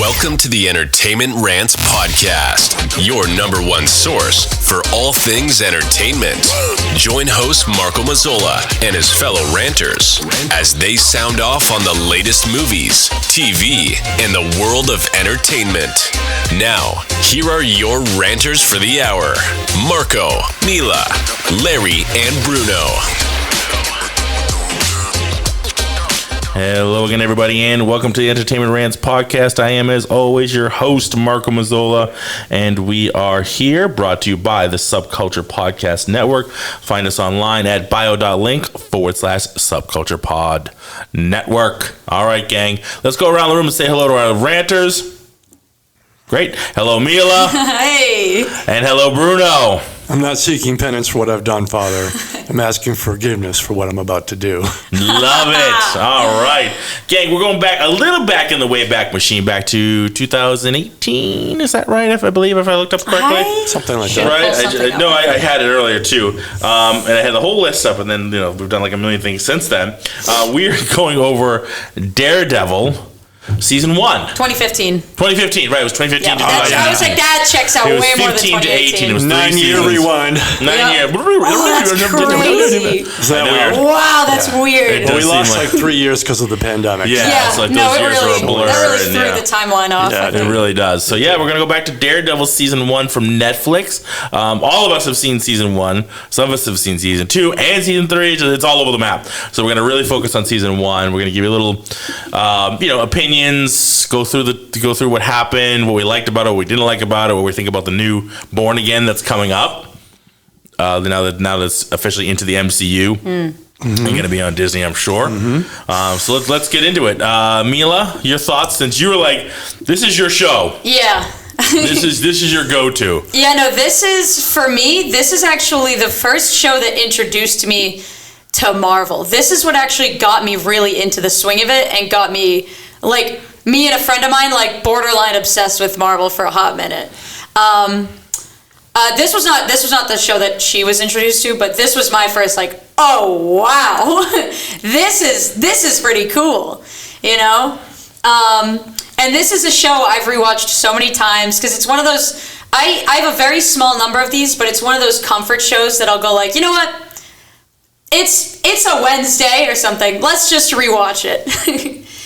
Welcome to the Entertainment Rants Podcast, your number one source for all things entertainment. Join host Marco Mazzola and his fellow ranters as they sound off on the latest movies, TV, and the world of entertainment. Now, here are your ranters for the hour, Marco, Mila, Larry, and Bruno. Hello again, everybody, and welcome to the Entertainment Rants Podcast. I am, as always, your host, Marco Mazzola, and we are here, brought to you by the Subculture Podcast Network. Find us online at bio.link/subculturepod network. All right, gang, let's go around the room and say hello to our ranters. Great. Hello, Mila. Hey. And hello, Bruno. I'm not seeking penance for what I've done, Father. I'm asking forgiveness for what I'm about to do. Love it. All right. Gang, we're going back a little back in the Wayback Machine, back to 2018. Is that right? If I looked up correctly? Something like that. Right? I had it earlier too. And I had the whole list up, and then, we've done like a million things since then. We're going over Daredevil. Season 1. 2015. 2015, right. It was 2015 Yeah, to I was like, that checks out way more than 15 to 18. It 2018. was 9-year rewind. 9 year. Oh, that's crazy. Is that weird? Wow, that's weird. Well, we does lost seem like 3 years because of the pandemic. Yeah, it's like no, those years really, are a blur. that really and, threw the timeline off. Yeah, it really does. So yeah, we're gonna go back to Daredevil season 1 from Netflix. All of us have seen season 1. Some of us have seen season 2 and season 3. So it's all over the map. So we're gonna really focus on season 1. We're gonna give you a little, opinions. Go through what happened, what we liked about it, what we didn't like about it, what we think about the new Born Again that's coming up. Now that's officially into the MCU. And going to be on Disney, I'm sure. So let's get into it. Mila, your thoughts, since you were like, this is your show. Yeah. This is your go-to. Yeah, no, this is actually the first show that introduced me to Marvel. This is what actually got me really into the swing of it and got me, like, me and a friend of mine, like, borderline obsessed with Marvel for a hot minute. This was not the show that she was introduced to, but this was my first, like, oh wow, this is pretty cool, and this is a show I've rewatched so many times because it's one of those. I have a very small number of these, but it's one of those comfort shows that I'll go like, you know what, it's a Wednesday or something, let's just rewatch it.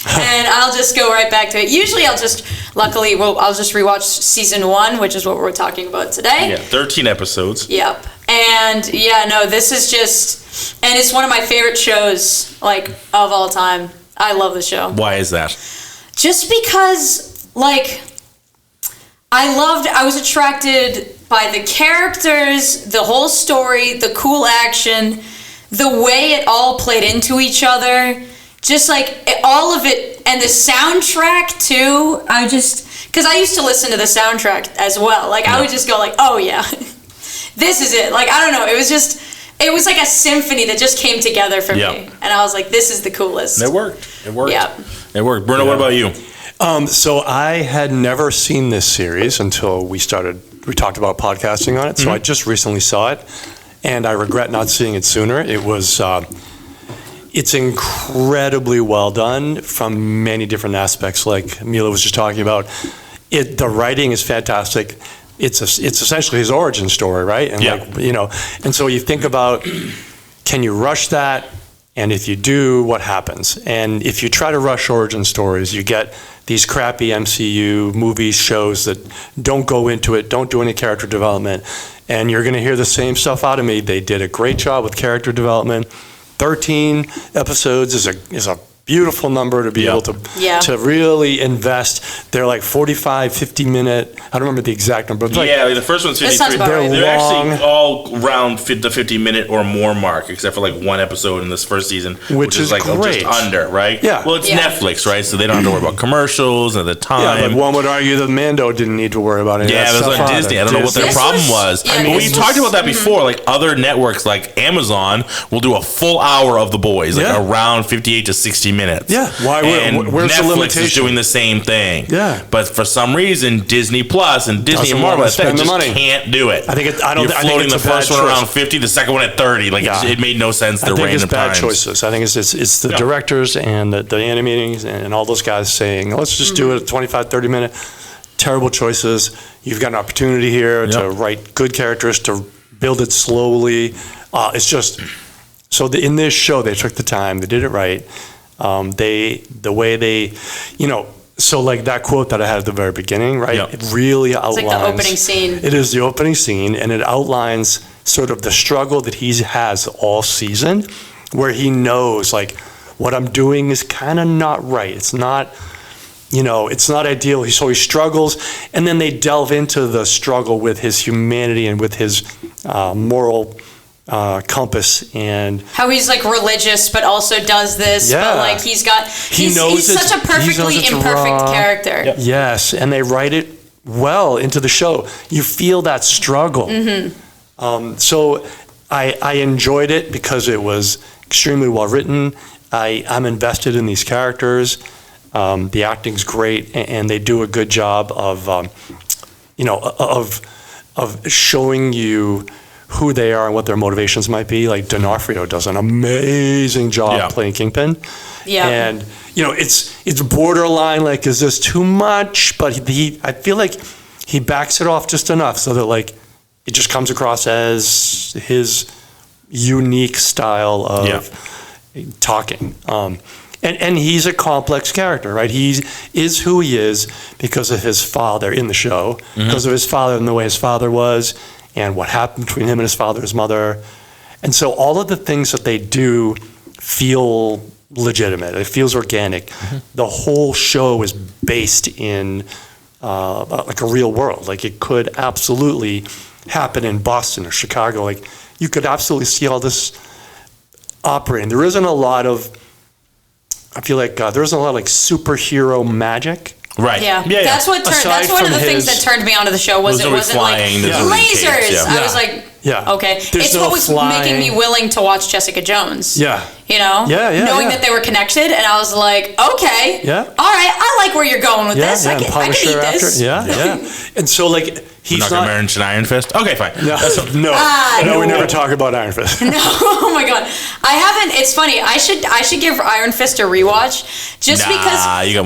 And I'll just go right back to it. Usually I'll just rewatch season 1, which is what we're talking about today. Yeah, 13 episodes. Yep. And yeah, no, this is just, and it's one of my favorite shows, like, of all time. I love the show. Why is that? Just because, like, I was attracted by the characters, the whole story, the cool action, the way it all played into each other. Just like all of it, and the soundtrack too. Because I used to listen to the soundtrack as well. Like, I would just go like, oh yeah, this is it. Like, I don't know. It was like a symphony that just came together for me. And I was like, this is the coolest. It worked. Yeah. It worked. Bruno, what about you? So I had never seen this series until we talked about podcasting on it. So I just recently saw it, and I regret not seeing it sooner. It was... It's incredibly well done from many different aspects, like Mila was just talking about. The writing is fantastic. It's essentially his origin story, right? And and so you think about, can you rush that? And if you do, what happens? And if you try to rush origin stories, you get these crappy MCU movies, shows that don't go into it, don't do any character development, and you're going to hear the same stuff out of me. They did a great job with character development. 13 episodes is a beautiful number to be able to really invest. They're like 45, 50 minute. I don't remember the exact number. But the first one's 53. They're long. actually all around the 50 minute or more mark, except for like one episode in this first season, which is like great. Just under, right? Yeah. Well, it's Netflix, right? So they don't have to worry about commercials at the time. Yeah, but one would argue that Mando didn't need to worry about any of that stuff. Yeah, it was on Disney. I don't know what their problem was. Yeah, but we talked about that before. Like, other networks like Amazon will do a full hour of The Boys, like around 58 to 60 minutes. Yeah. And where's Netflix the limitation? is doing the same thing. Yeah. But for some reason, Disney Plus and Disney Doesn't and Marvel wanna spend the just money. can't do it. I think I don't. You're I think floating it's the a bad first one choice. around 50, the second one at 30. Like it made no sense. I think random it's bad times. choices. I think it's the directors and the animating and all those guys saying, let's just do it at 25, 30 minute. Terrible choices. You've got an opportunity here to write good characters, to build it slowly. It's just, so in this show, they took the time, they did it right. The way they, so like that quote that I had at the very beginning, right? Yep. It really outlines. It's like the opening scene. It is the opening scene, and it outlines sort of the struggle that he has all season, where he knows, like, what I'm doing is kind of not right. It's not, it's not ideal. So he struggles, and then they delve into the struggle with his humanity and with his moral compass, and how he's like religious but also does this, but like he's such a perfectly imperfect character. Yep. Yes, and they write it well into the show. You feel that struggle. So I enjoyed it because it was extremely well written. I'm invested in these characters. The acting's great, and they do a good job of showing you who they are and what their motivations might be. Like D'Onofrio does an amazing job playing Kingpin. Yeah. And it's borderline, like, is this too much? But I feel like he backs it off just enough so that, like, it just comes across as his unique style of talking. And he's a complex character, right? He is who he is because of his father in the show, because of his father and the way his father was, and what happened between him and his father, his mother. And so all of the things that they do feel legitimate. It feels organic. The whole show is based in like a real world. Like, it could absolutely happen in Boston or Chicago. Like, you could absolutely see all this operating. There isn't a lot of, I feel like there isn't a lot of like superhero magic. Right. Yeah. That's what turned. That's one of the things that turned me onto the show. Was it wasn't flying, like lasers? Capes, I was like, okay. It's what was making me willing to watch Jessica Jones. Yeah. Knowing that they were connected, and I was like, okay, all right, I like where you're going with this. I can eat this. And so, like, he's not gonna mention Iron Fist. Okay, fine. No, we never talk about Iron Fist. No, oh my god, I haven't. It's funny. I should give Iron Fist a rewatch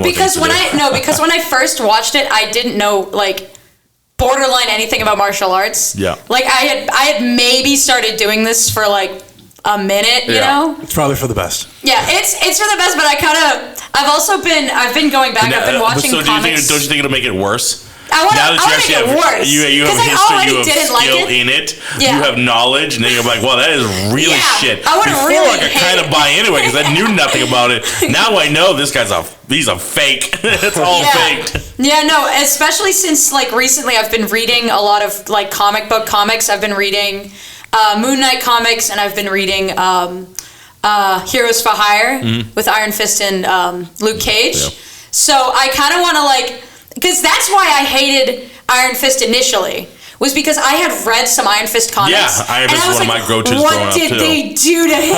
because when I first watched it, I didn't know like borderline anything about martial arts. Yeah, like I had maybe started doing this for like a minute, you know. It's probably for the best. Yeah, it's for the best, but I've been going back. I've been watching comics. Don't you think it'll make it worse? I want to make it worse. You have a history, you have skill in it, you have knowledge, and then you're like, well, that is really shit. Before I could kind of buy into it because I knew nothing about it. Now I know this guy's he's a fake. It's all faked. Yeah, no, especially since like recently I've been reading a lot of like comic book comics. I've been reading Moon Knight comics, and I've been reading Heroes for Hire with Iron Fist and Luke Cage. Yeah. So I kind of want to like, because that's why I hated Iron Fist initially, was because I had read some Iron Fist comics. Yeah, Iron Fist is one of my go-tos growing up, too. What did they do to him?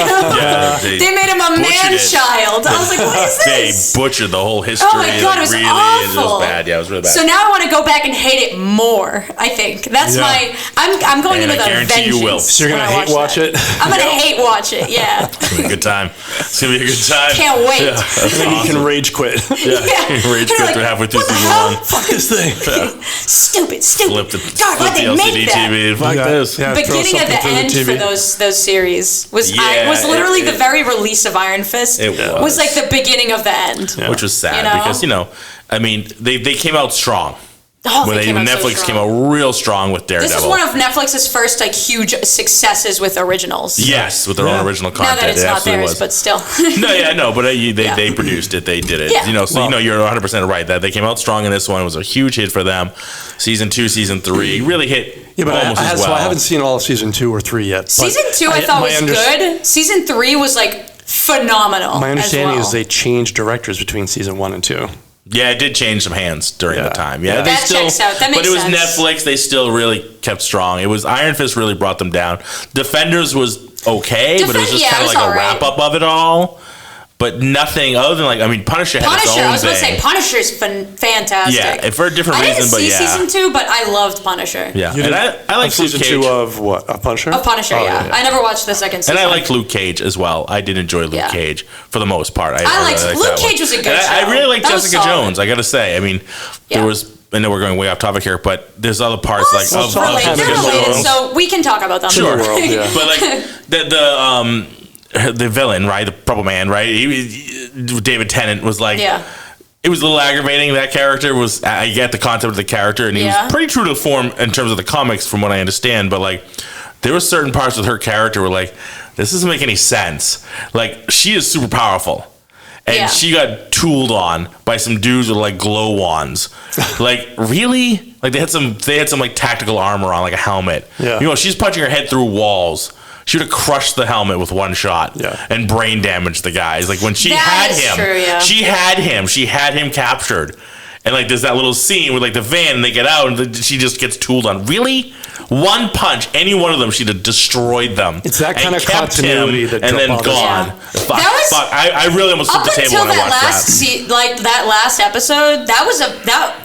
They made him a man-child. I was like, what is this? They butchered the whole history. Oh my god, it was awful. It was bad. Yeah, it was really bad. So now I want to go back and hate it more, I think. That's I'm going into the vengeance. You will. So you're going to hate watch it? I'm going to hate watch it, yeah. It's going to be a good time. It's going to be a good time. Can't wait. Yeah, then you can rage quit. Rage quit through halfway through season 1. Fuck this thing. Stupid. Flip God, why'd they make that? Fuck this. Beginning of the end for those series was literally the very release of Iron Fist. It was like the beginning of the end, which was sad because I mean they came out strong. Netflix came out real strong with Daredevil. This is one of Netflix's first like huge successes with originals. Yes, with their own original content. Now that it's not theirs, but still. But they produced it. They did it. Yeah. You're 100% right that they came out strong in this one. It was a huge hit for them. Season 2, Season 3 really hit almost as well. So I haven't seen all of Season 2 or 3 yet. Season 2 I thought was good. Season 3 was like phenomenal. My understanding is they changed directors between Season 1 and 2. Yeah, it did change some hands during the time. Yeah, that checks out. That makes sense. But it was Netflix. They still really kept strong. It was Iron Fist really brought them down. Defenders was okay, but it was just kind of like a wrap up of it all. but nothing other than Punisher had its own I was going to thing. say Punisher's fantastic. Yeah, for a different reason, but yeah. I didn't see season 2, but I loved Punisher. Yeah, and I like season 2 of what? Of Punisher? Of Punisher, yeah. I never watched the second season. And I liked Luke Cage as well. I did enjoy Luke Cage for the most part. I liked Luke Cage was a good show. I really liked Jessica Jones. I got to say. I mean, there was. I know we're going way off topic here, but there's other parts they're related, so we can talk about them. Sure, but the villain, right? The Purple Man, right? David Tennant was like. Yeah. It was a little aggravating. That character was. I get the concept of the character, and he was pretty true to form in terms of the comics, from what I understand. But there were certain parts with her character where this doesn't make any sense. She is super powerful. And she got tooled on by some dudes with glow wands. Really? They had some tactical armor on, a helmet. Yeah. She's punching her head through walls. She would have crushed the helmet with one shot and brain damaged the guys. When she had him, she had him captured. And there's that little scene with the van, and they get out, and she just gets tooled on. Really? One punch, any one of them, she'd have destroyed them. It's that kind of continuity that and then gone. Yeah. Fuck. I really almost flipped the table when I watched that. That last episode,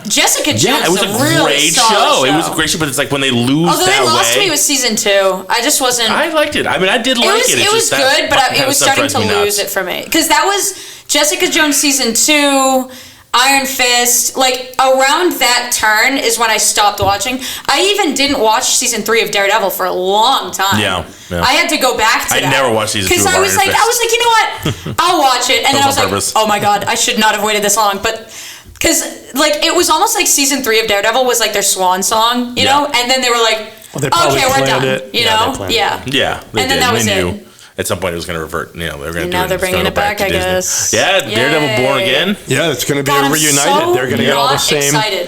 Jessica Jones was a really great show. It was a great show, but it's when they lose Although that they lost way. me with season 2. I just wasn't. I liked it. I mean, I did like it. It was good, but it was starting to lose it for me because that was Jessica Jones season 2. Iron Fist, around that turn is when I stopped watching. I even didn't watch season 3 of Daredevil for a long time. Yeah. I had to go back to that. I never watched season 2 of Iron Fist. I was like, you know what? I'll watch it. And then I was like, oh my God, I should not have waited this long. But, because, it was almost like season 3 of Daredevil was their swan song, you know? And then they were like, okay, we're done. You know? Yeah. Yeah. And then that was it. At some point, it was going to revert. They were going to now they're bringing it back, I guess. Yeah, Daredevil Born Again. Yeah, it's going to be reunited. They're going to get all the same. Excited.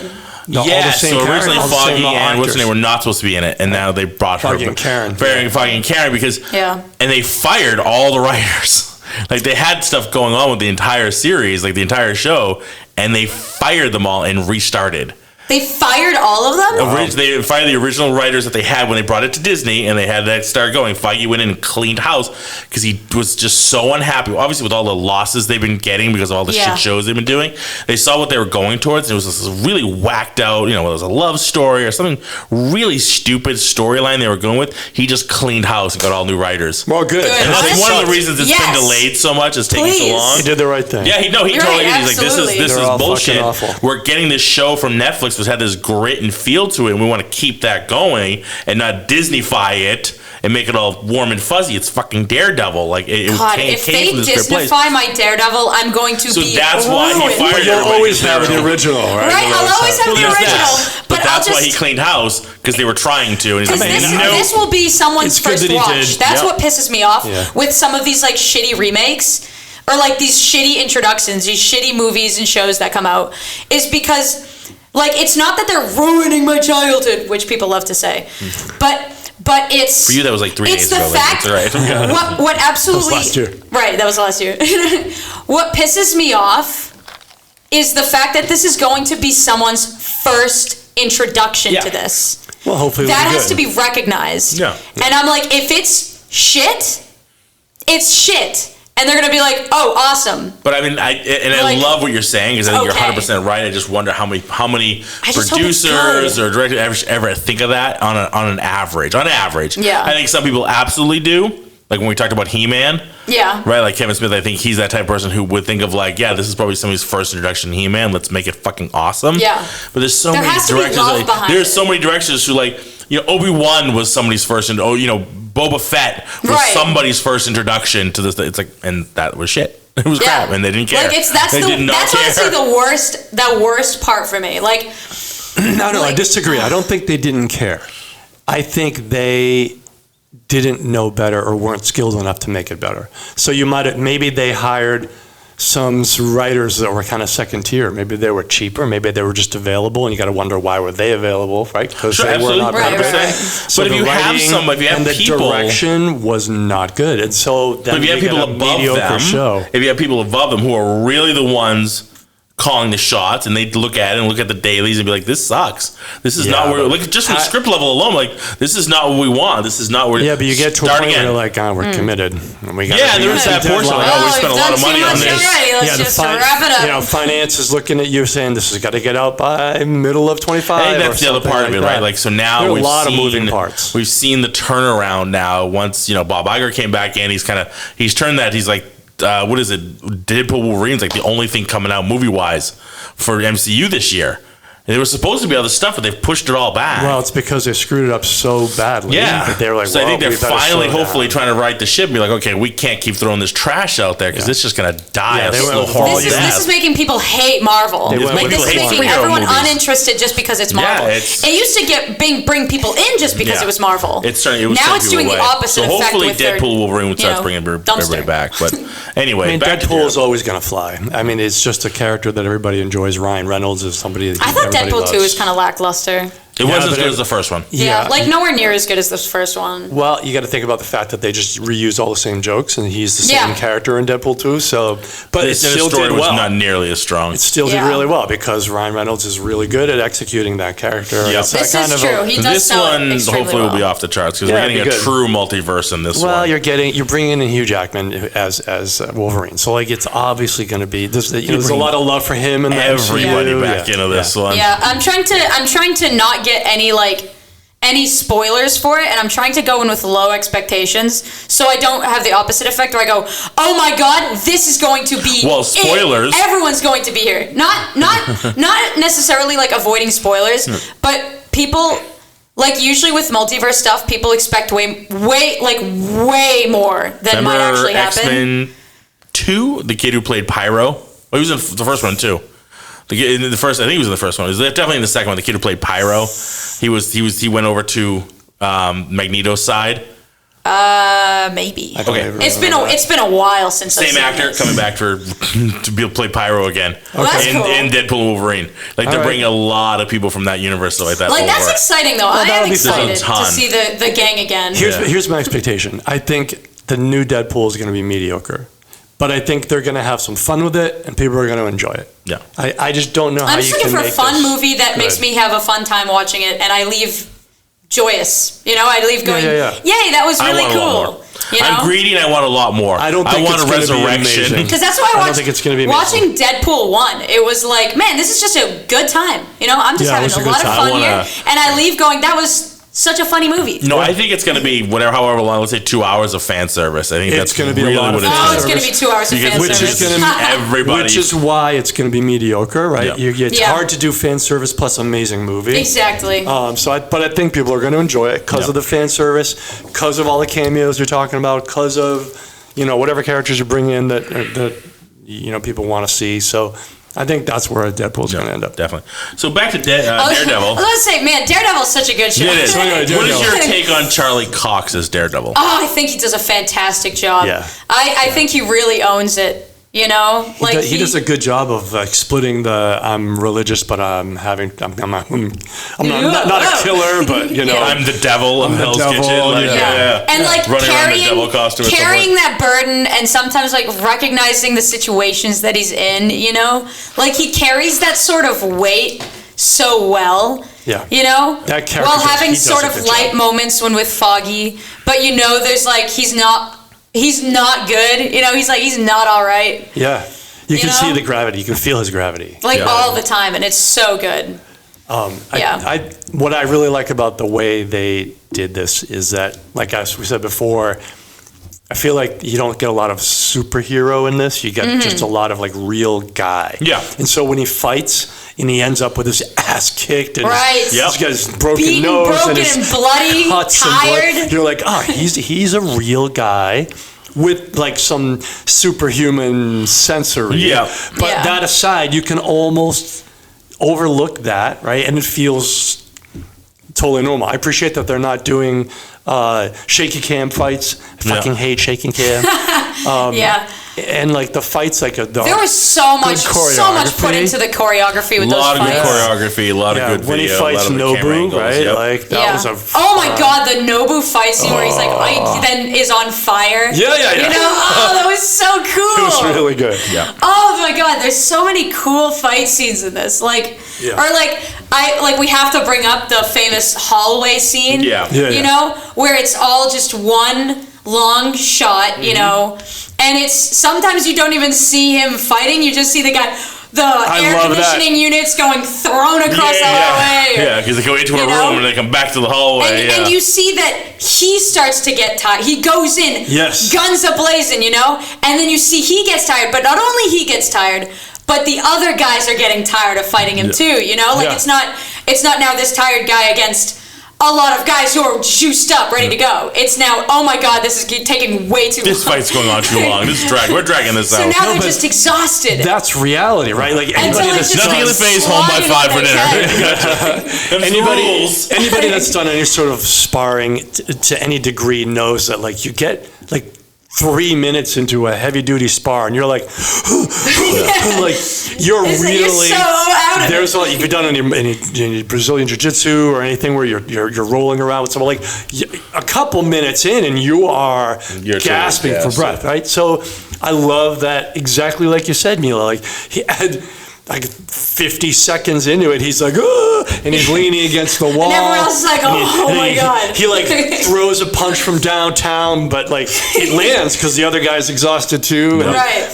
So originally Foggy and what's her name were not supposed to be in it, and now they brought Foggy and Karen. Foggy and Karen because and they fired all the writers. They had stuff going on with the entire series, the entire show, and they fired them all and restarted. They fired all of them? They fired the original writers that they had when they brought it to Disney, and they had that start going. Feige went in and cleaned house because he was just so unhappy. Obviously, with all the losses they've been getting because of all the shit shows they've been doing, they saw what they were going towards. And it was this really whacked out, whether it was a love story or something really stupid storyline they were going with. He just cleaned house and got all new writers. Well, good. And that's one of the reasons it's been delayed so much. It's taking so long. He did the right thing. Yeah, he totally did. He's like, this is bullshit. We're getting this show from Netflix, which had this grit and feel to it, and we want to keep that going and not Disney-fy it and make it all warm and fuzzy. It's fucking Daredevil. If they Disney-fy my Daredevil, I'm going to be that's why he fired You'll always have the original, right? Right, I'll always have the original. But that's why he cleaned house, because they were trying to. And he's like, this will be someone's first watch. That's what pisses me off with some of these shitty remakes or these shitty introductions, these shitty movies and shows that come out, is because it's not that they're ruining my childhood, which people love to say, but it's for you that was 3 days ago. It's the fact. Right. What absolutely that was last year. Right, that was last year. What pisses me off is the fact that this is going to be someone's first introduction to this. Well, hopefully that has to be recognized. Yeah. And I'm like, if it's shit, it's shit. And they're going to be like, oh, awesome. But I mean, I love what you're saying because I think you're 100% right. I just wonder how many producers or directors ever think of that on an average. On average. Yeah. I think some people absolutely do. Like when we talked about He-Man. Yeah. Right? Like Kevin Smith, I think he's that type of person who would think of this is probably somebody's first introduction to He-Man. Let's make it fucking awesome. Yeah. But there's so many directors. There's so many directors who Obi-Wan was somebody's first, and Boba Fett was somebody's first introduction to this. It's and that was shit. It was crap, and they didn't care. That's honestly the worst part for me. No, I disagree. I don't think they didn't care. I think they didn't know better or weren't skilled enough to make it better. So maybe they hired some writers that were kind of second tier. Maybe they were cheaper. Maybe they were just available, and you got to wonder why were they available, right? Because they were not right. So but if you have people, the direction was not good, and so then if you have people above them, if you have people above them who are really the ones calling the shots, and they'd look at it and look at the dailies and be like, this sucks. This is not where, like, just from the script level alone, like, this is not what we want. This is not where. Yeah, but you get to a point where you're like, we're committed. And we got there is that portion. Like, we spent a lot of money on this. Let's just wrap it up. You know, finance is looking at you saying this has got to get out by middle of 25. I think that's the other part of it, right? Like, so now we've seen a lot of moving parts. We've seen the turnaround now. Once Bob Iger came back in, he's turned that. He's like, what is it? Deadpool Wolverine's like the only thing coming out movie wise for MCU this year. And there was supposed to be other stuff, but they've pushed it all back. Well, it's because they screwed it up so badly. Yeah. That they were like, so I think they're finally, hopefully, trying to right the ship and be like, okay, we can't keep throwing this trash out there because it's just going to die a slow, horrible death. This is making people hate Marvel. Like, this is making everyone uninterested just because it's Marvel. It used to bring people in just because it was Marvel. It was now it's doing the opposite effect. So hopefully Deadpool Wolverine would start bringing everybody back. But anyway, Deadpool is always going to fly. I mean, it's just a character that everybody enjoys. Ryan Reynolds is somebody that I thought Deadpool 2 is kind of lackluster. It wasn't as good as the first one. Yeah, like nowhere near as good as the first one. Well, you got to think about the fact that they just reused all the same jokes, and he's the same character in Deadpool 2. So, but it still did well. Was not nearly as strong. It still did really well because Ryan Reynolds is really good at executing that character. Yep. This is true. He does this one hopefully will be off the charts because we're getting a true multiverse in this one. Well, you're bringing in Hugh Jackman as Wolverine, so like it's obviously going to be there's a lot of love for him and everybody back into this one. Yeah, I'm trying to not get any spoilers for it, and I'm trying to go in with low expectations so I don't have the opposite effect where I go, oh my god, this is going to be spoilers. Everyone's going to be here. Not necessarily like avoiding spoilers, but people, like usually with multiverse stuff, people expect way more than might actually happen. X-Men 2, the kid who played Pyro. Well, he was in the first one too. In the first, I think he was in the first one. It was definitely in the second one. The kid who played Pyro, he went over to Magneto's side. Maybe. Okay. It's been a while since same actor coming back to play Pyro again. Okay. In Deadpool Wolverine. Like they're bringing a lot of people from that universe like that. Like that's exciting though. I am excited to see the gang again. Here's my expectation. I think the new Deadpool is going to be mediocre. But I think they're going to have some fun with it, and people are going to enjoy it. Yeah. I just don't know how you can make I'm just looking for a fun movie that makes me have a fun time watching it, and I leave joyous. I leave going, yay, that was really cool. I'm greedy and I want a lot more. I don't think want a resurrection. Because that's why I don't think it's going to be watching Deadpool 1. It was like, man, this is just a good time. I'm just having a lot of fun here. And I leave going, that was such a funny movie. No, I think it's going to be however long. Let's say 2 hours of fan service. I think that's going to be really a lot of it's going to be 2 hours of fan service. Which is why it's going to be mediocre, right? Yeah. It's hard to do fan service plus amazing movie. Exactly. But I think people are going to enjoy it because of the fan service, because of all the cameos you're talking about, because of whatever characters you bring in that people want to see. So. I think that's where Deadpool's going to end up. Definitely. So back to Daredevil. I was going to say, man, Daredevil's such a good show. It is. What is your take on Charlie Cox as Daredevil? Oh, I think he does a fantastic job. Yeah. I think he really owns it. Like he does a good job of splitting the I'm religious, but I'm not a killer, but I'm the devil of Hell's Kitchen. And like running around in a devil costume, carrying that burden, and sometimes like recognizing the situations that he's in. Like he carries that sort of weight so well. Yeah. That character while having sort of light moments when with Foggy, but there's like he's not good. He's not all right. Yeah. You can see the gravity. You can feel his gravity. All the time, and it's so good. What I really like about the way they did this is that, like as we said before, I feel like you don't get a lot of superhero in this. You get just a lot of real guy. Yeah. And so when he fights and he ends up with his ass kicked and he's got his broken beaten, nose and his bloody, cuts tired. And blood, you're like, he's a real guy with some superhuman sensory. Yeah. But that aside, you can almost overlook that, right? And it feels totally normal. I appreciate that they're not doing shaky cam fights. I fucking hate shaky cam. Yeah. And like the fights, like there was so much put into the choreography with those fights. A lot of good choreography, a lot of good video. When he fights Nobu, right? Yep. Like that was a. Oh my god, the Nobu fight scene where he's like, then is on fire. Yeah. You know, that was so cool. It was really good. Yeah. Oh my god, there's so many cool fight scenes in this. We have to bring up the famous hallway scene. You know, where it's all just one long shot, you know, and it's sometimes you don't even see him fighting, you just see the guy, air conditioning units going thrown across the hallway. Yeah, because they go into a room and they come back to the hallway. And you see that he starts to get tired. He goes in, guns a-blazing, you know, and then you see he gets tired, but not only he gets tired, but the other guys are getting tired of fighting him too, you know? Like it's not now this tired guy against a lot of guys who are juiced up, ready to go. It's now, oh my god, this is taking way too long. This fight's going on too long. We're dragging this out. So now they're just exhausted. That's reality, right? Like anybody that's nothing in the face, home by 5 for dinner. Anybody that's done any sort of sparring to any degree knows that like you get like 3 minutes into a heavy duty spar and you're like, like you're really so out of there's if you've done any Brazilian jiu-jitsu or anything where you're rolling around with someone, like a couple minutes in and you're gasping for breath, right? So I love that, exactly like you said, Mila. Like he had like 50 seconds into it, he's like, and he's leaning against the wall. And everyone else is like, oh my God. He like throws a punch from downtown, but like it lands because the other guy's exhausted too. And, right.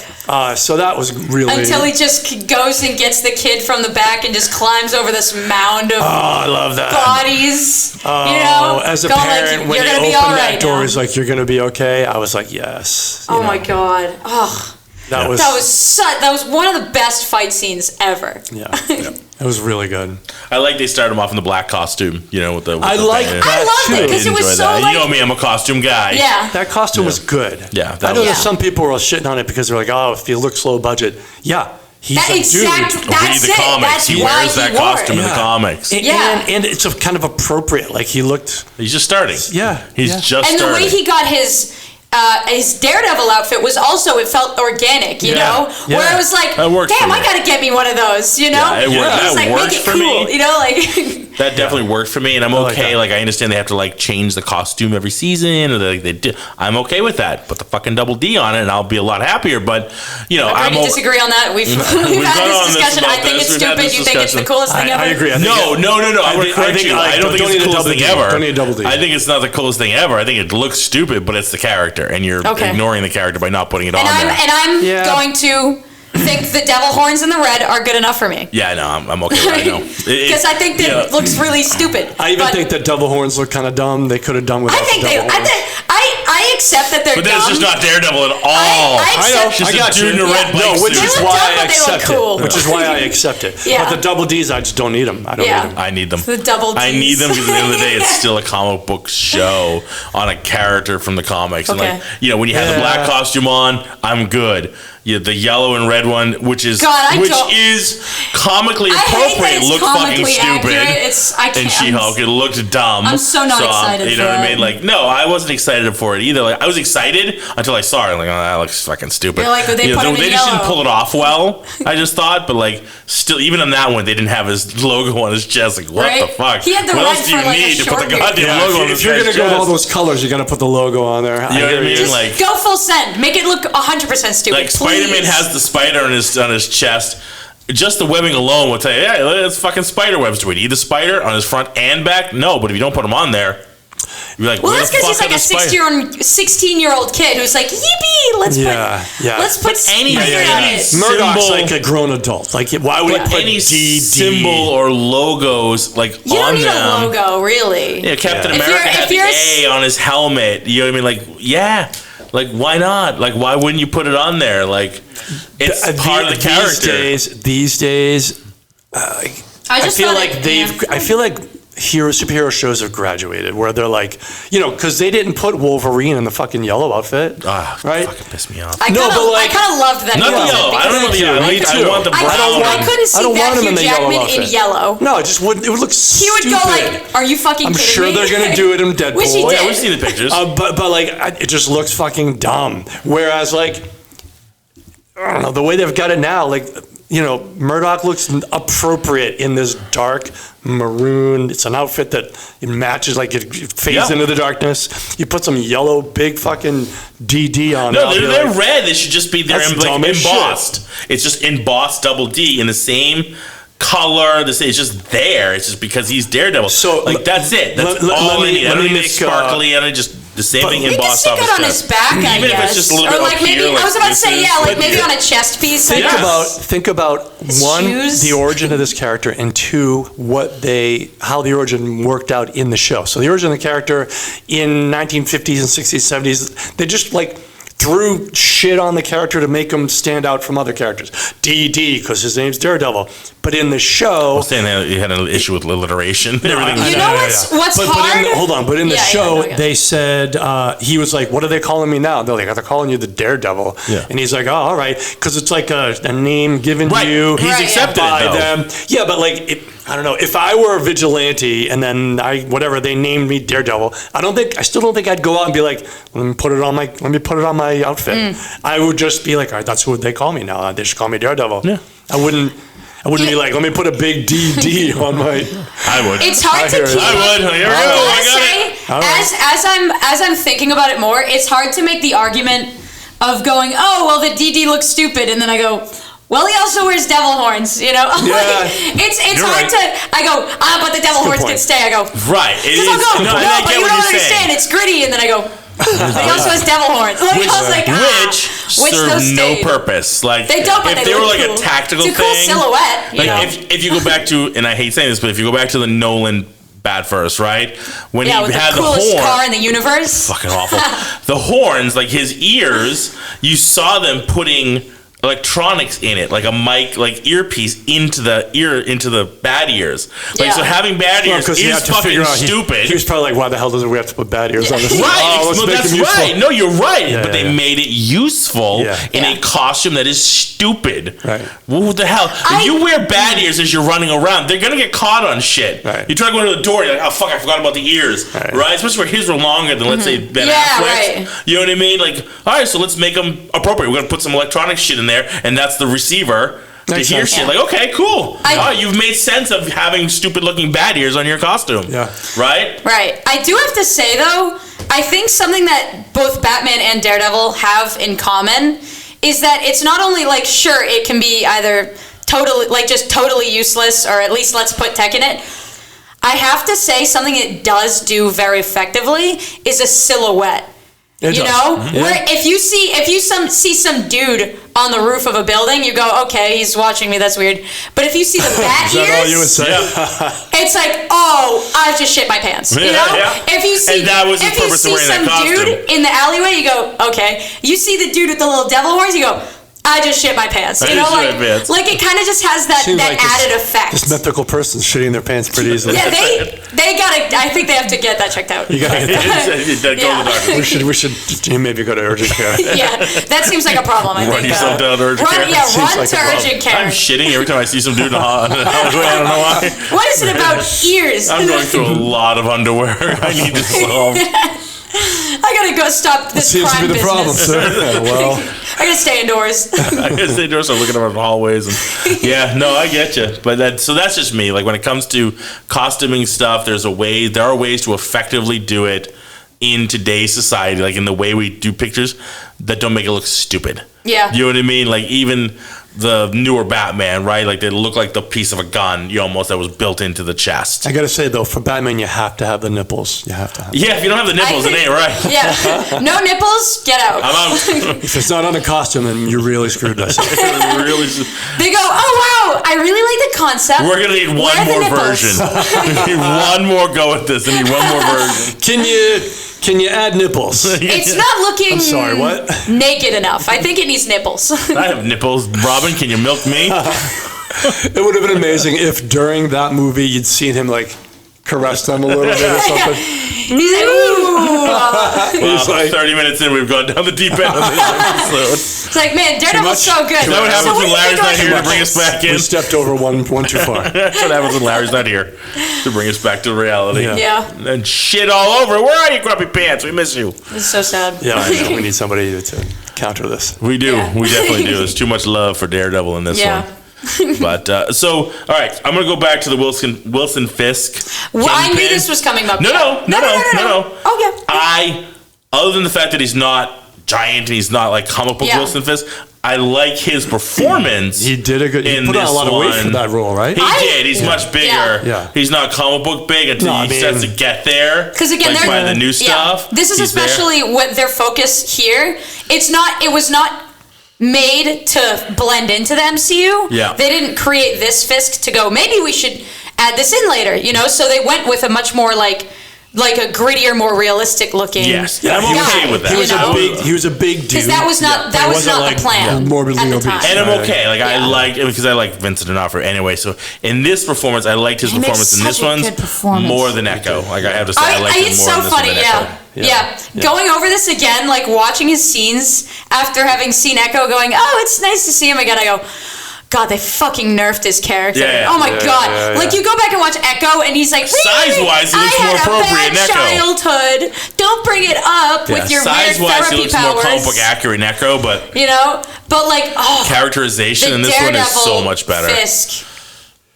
So that was really... Until he just goes and gets the kid from the back and just climbs over this mound of I love that. bodies. You know? As a parent, when you open that door, he's like, you're going to be okay. I was like, yes. Oh my God. Oh. That was one of the best fight scenes ever. Yeah. It was really good. I like they started him off in the black costume, you know, with the I loved it because it was so you know me, I'm a costume guy. Yeah. That costume was good. Yeah. I know there's some people were shitting on it because they're like, oh, if he looks low budget. Yeah. He's a dude. Read the comics. He wears that costume in the comics. And it's a kind of appropriate. Like he looked... He's just starting. Yeah. He's just starting. And the way he got his Daredevil outfit was also, it felt organic, you know? Yeah. Where it was like, damn, I gotta get me one of those, you know? Yeah, that worked for me. You know, like... That definitely worked for me, and I'm okay. Like I understand they have to like change the costume every season, or they do. I'm okay with that. Put the fucking double D on it, and I'll be a lot happier. But you know, I disagree on that. We've had this discussion. I think it's stupid. You think it's the coolest thing ever? I agree. No. I would correct you. I don't think it's the coolest thing ever. Don't need a double D. I think it's not the coolest thing ever. I think it looks stupid, but it's the character, and you're ignoring the character by not putting it on there. And I'm going to think the devil horns and the red are good enough for me. Yeah, no, I'm okay with that. I know. Because I think that looks really stupid. I even think that devil horns look kind of dumb. They could have done without the devil horns. I accept that they're dumb. But then it's just not Daredevil at all. I know. Just a dude in a red bike which suit. is why I accept it. Which is why I accept it. Yeah. But the double Ds, I just don't need them. I don't need them. I need them. The double Ds. I need them because at the end of the day, it's still a comic book show on a character from the comics. And like, you know, when you have the black costume on, I'm good. Yeah, the yellow and red one, which is comically appropriate, looked fucking stupid. And She-Hulk, it looked dumb. I'm so not excited. You know what I mean? Like, no, I wasn't excited for it either. Like, I was excited until I saw it. Like, oh, that looks fucking stupid. You're like, they just didn't pull it off well. I just thought, but like, still, even on that one, they didn't have his logo on his chest. Like, what the fuck? He had the what red else do you need to put the goddamn logo on his chest? If you're gonna go with all those colors, you gotta put the logo on there. You know what I mean? Just like, go full send. Make it look 100% stupid. Like Spider-Man has the spider on his chest. Just the webbing alone will tell you, yeah, it's fucking spider webs. Do we need the spider on his front and back? No, but if you don't put them on there, you're like, well, that's because he's like a 16-year-old kid who's like, yippee, let's put any Murdock's like a grown adult. Like, why would he put any symbol or logos like you on them? You don't need a logo, really. Yeah, Captain America had the A on his helmet. You know what I mean? Like, yeah. Like, why not? Like, why wouldn't you put it on there? Like, it's part of the character. These days, I feel like superhero shows have graduated, where they're like, because they didn't put Wolverine in the fucking yellow outfit, right? Fucking pissed me off. I kind of loved that. Not the yellow. I don't know the yellow. I want the brown. I couldn't see that Hugh Jackman in yellow. No, it just wouldn't. It would look stupid. He would go like, "Are you fucking kidding me?" I'm sure they're gonna do it in Deadpool. Which he did. Yeah, we've seen the pictures. But like, it just looks fucking dumb. Whereas like, I don't know, the way they've got it now, like, Murdock looks appropriate in this dark maroon. It's an outfit that it matches, like it fades into the darkness. You put some yellow big fucking DD on. No, they're red. They should just be there embossed. Shit. It's just embossed double D in the same color. It's just there. It's just because he's Daredevil. So that's it. That's all they need. I don't need sparkly and just the same thing embossed off his chest. On his back, I Even guess. if it's just a little bit like up maybe here, I was about to say, maybe on a chest piece. Think about one, shoes. the origin of this character, and two, how the origin worked out in the show. So the origin of the character in 1950s and 60s, 70s, they just like threw shit on the character to make him stand out from other characters. DD, because his name's Daredevil. But in the show... I was saying that you had an issue with alliteration. You know what's hard? Hold on. But in the show, they said, he was like, what are they calling me now? They're like, they're calling you the Daredevil. Yeah. And he's like, oh, all right. Because it's like a name given to you. He's accepted by it, though. them. Yeah, but like... I don't know. If I were a vigilante and then they named me Daredevil, I still don't think I'd go out and be like, let me put it on my outfit. I would just be like, all right, that's who they call me now. They should call me Daredevil. Yeah. I wouldn't be like, let me put a big DD on my. I would. It's hard to keep. I would. Here we go. As I'm thinking about it more, it's hard to make the argument of going, oh well, the DD looks stupid, and then I go, well, he also wears devil horns, Yeah. It's hard to. I go, but the devil horns can stay. I go, right. Because I'll go, but you don't understand. It's gritty, and then I go, but he also has devil horns. Which serve no purpose. Like they don't. If they were like a tactical thing, it's a cool silhouette. If you go back to, and I hate saying this, but if you go back to the Nolan Bad First, right? When he had the coolest horn, car in the universe. Fucking awful. The horns, like his ears, you saw them putting electronics in it, like a mic, like earpiece into the bad ears. So having bad ears is fucking stupid. He was probably like, why the hell doesn't we have to put bad ears on this? Right, that's right. No, you're right. But they yeah. made it useful in a costume that is stupid. Right. What the hell? If you wear bad ears as you're running around, they're gonna get caught on shit. Right. You try to go to the door, you're like, oh fuck, I forgot about the ears. Right? Especially where his were longer than let's say Ben Affleck's. Right. You know what I mean? Like, all right, so let's make them appropriate. We're gonna put some electronic shit in there, and that's the receiver to hear shit. Like, okay, cool. You've made sense of having stupid looking bad ears on your costume. Yeah. Right? Right. I do have to say though, I think something that both Batman and Daredevil have in common is that it's not only like, sure, it can be either totally useless, or at least let's put tech in it. I have to say something it does do very effectively is a silhouette. Where if you see some dude on the roof of a building, you go, okay, he's watching me, that's weird. But if you see the bat ears, all you would say? It's like, oh, I've just shit my pants. If you see some dude in the alleyway, you go, okay. You see the dude with the little devil horns, you go, I just shit my pants. Like it kind of just has that added effect. This mythical person's shitting their pants pretty easily. Yeah, they gotta. I think they have to get that checked out. You gotta get that. Go to the doctor. We should maybe go to urgent care. Yeah, that seems like a problem. I think. Run yourself down to urgent care. Yeah, run to urgent care. I'm shitting every time I see some dude in the hallway. I don't know why. What is it about ears? I'm going through a lot of underwear. I need to solve. I gotta go stop this seems crime to be the problem, business. sir. Well, I gotta stay indoors. I gotta stay indoors. So I'm looking around the hallways, and I get you. But that's just me. Like when it comes to costuming stuff, there are ways to effectively do it in today's society, like in the way we do pictures, that don't make it look stupid. Yeah, you know what I mean. Like even the newer Batman, right? Like they look like the piece of a gun, that was built into the chest. I gotta say though, for Batman, you have to have the nipples. You have to have. Yeah, if you don't have the nipples, it ain't right. Yeah, no nipples, get out. I'm out. If it's not on the costume, then you're really screwed. They go, oh wow, I really like the concept. We're gonna need one more version. We need one more go at this. I need one more version. Can you add nipples? It's not looking I'm sorry, what? naked enough. I think it needs nipples. I have nipples. Robin, can you milk me? It would have been amazing if during that movie you'd seen him like caress them a little bit or something. He's like, ooh. Well, 30 minutes in, we've gone down the deep end of this episode. It's like, man, Daredevil's so good. Is that what happens when Larry's not here to bring us back? back in? We stepped over one too far. That's what happens when Larry's not here to bring us back to reality. Yeah. And shit all over. Where are you, Grumpy Pants? We miss you. It's so sad. Yeah, I know. We need somebody to counter this. We do. Yeah. We definitely do. There's too much love for Daredevil in this one. But so, all right, I'm gonna go back to the Wilson Fisk. Well, I knew Kingpin. this was coming up. No. Oh yeah. Other than the fact that he's not giant and he's not like comic book Wilson Fisk, I like his performance. He did a good. He in put on a this lot of weight for one. that role, right? He did. He's much bigger. Yeah. He's not comic book big until he starts to get there. Because again, like, they're by the new stuff. This is he's especially what their focus here. It was not made to blend into the MCU. Yeah. They didn't create this Fisk to go, maybe we should add this in later, so they went with a much more like a grittier, more realistic looking. Yes, I'm okay with that. He was a big dude. Because that was not the plan morbidly at the obese. time. And I'm okay. Like I like because I like Vincent D'Onofrio anyway. So in this performance, I liked his He makes performance in this such a one good performance. more than Echo. Like I have to say, I liked him it's more so in this funny, one than Echo. Yeah. Going over this again, like watching his scenes after having seen Echo, going, oh, it's nice to see him again. I go, God, they fucking nerfed his character. Yeah. Oh my God. Like you go back and watch Echo and he's like, size-wise, he looks more appropriate in Echo. I had a bad childhood. Don't bring it up with your weird size-wise, therapy he looks powers. more comic book accurate in Echo, but but like, characterization in this one is so much better. Fisk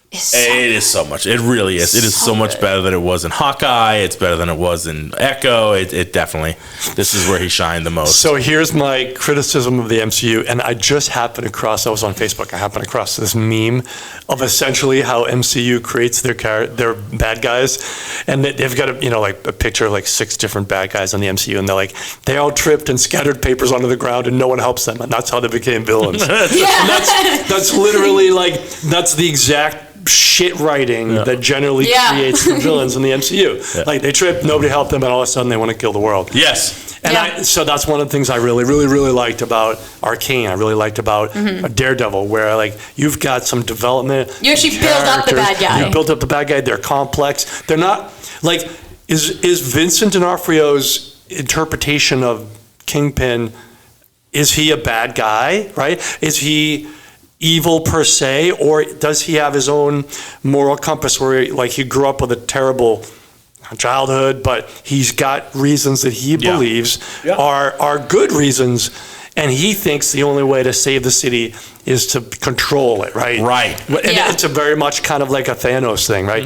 it is so much. It really is. It is so much better than it was in Hawkeye. It's better than it was in Echo. It definitely. This is where he shined the most. So here's my criticism of the MCU, and I just happened across. I was on Facebook. I happened across this meme of essentially how MCU creates their bad guys, and they've got a picture of like 6 different bad guys on the MCU, and they're like they all tripped and scattered papers onto the ground, and no one helps them, and that's how they became villains. That's literally that's the exact shit writing that generally creates the villains in the MCU. Like they trip, nobody helped them, and all of a sudden they want to kill the world. Yes. And so that's one of the things I really, really, really liked about Arcane. I really liked about Daredevil, where you've got some development. You actually build up the bad guy. You build up the bad guy. They're complex. They're not is Vincent D'Onofrio's interpretation of Kingpin? Is he a bad guy? Right? Is he evil per se, or does he have his own moral compass where he grew up with a terrible childhood, but he's got reasons that he believes are good reasons, and he thinks the only way to save the city is to control it, right? Right. And it's a very much kind of like a Thanos thing, right?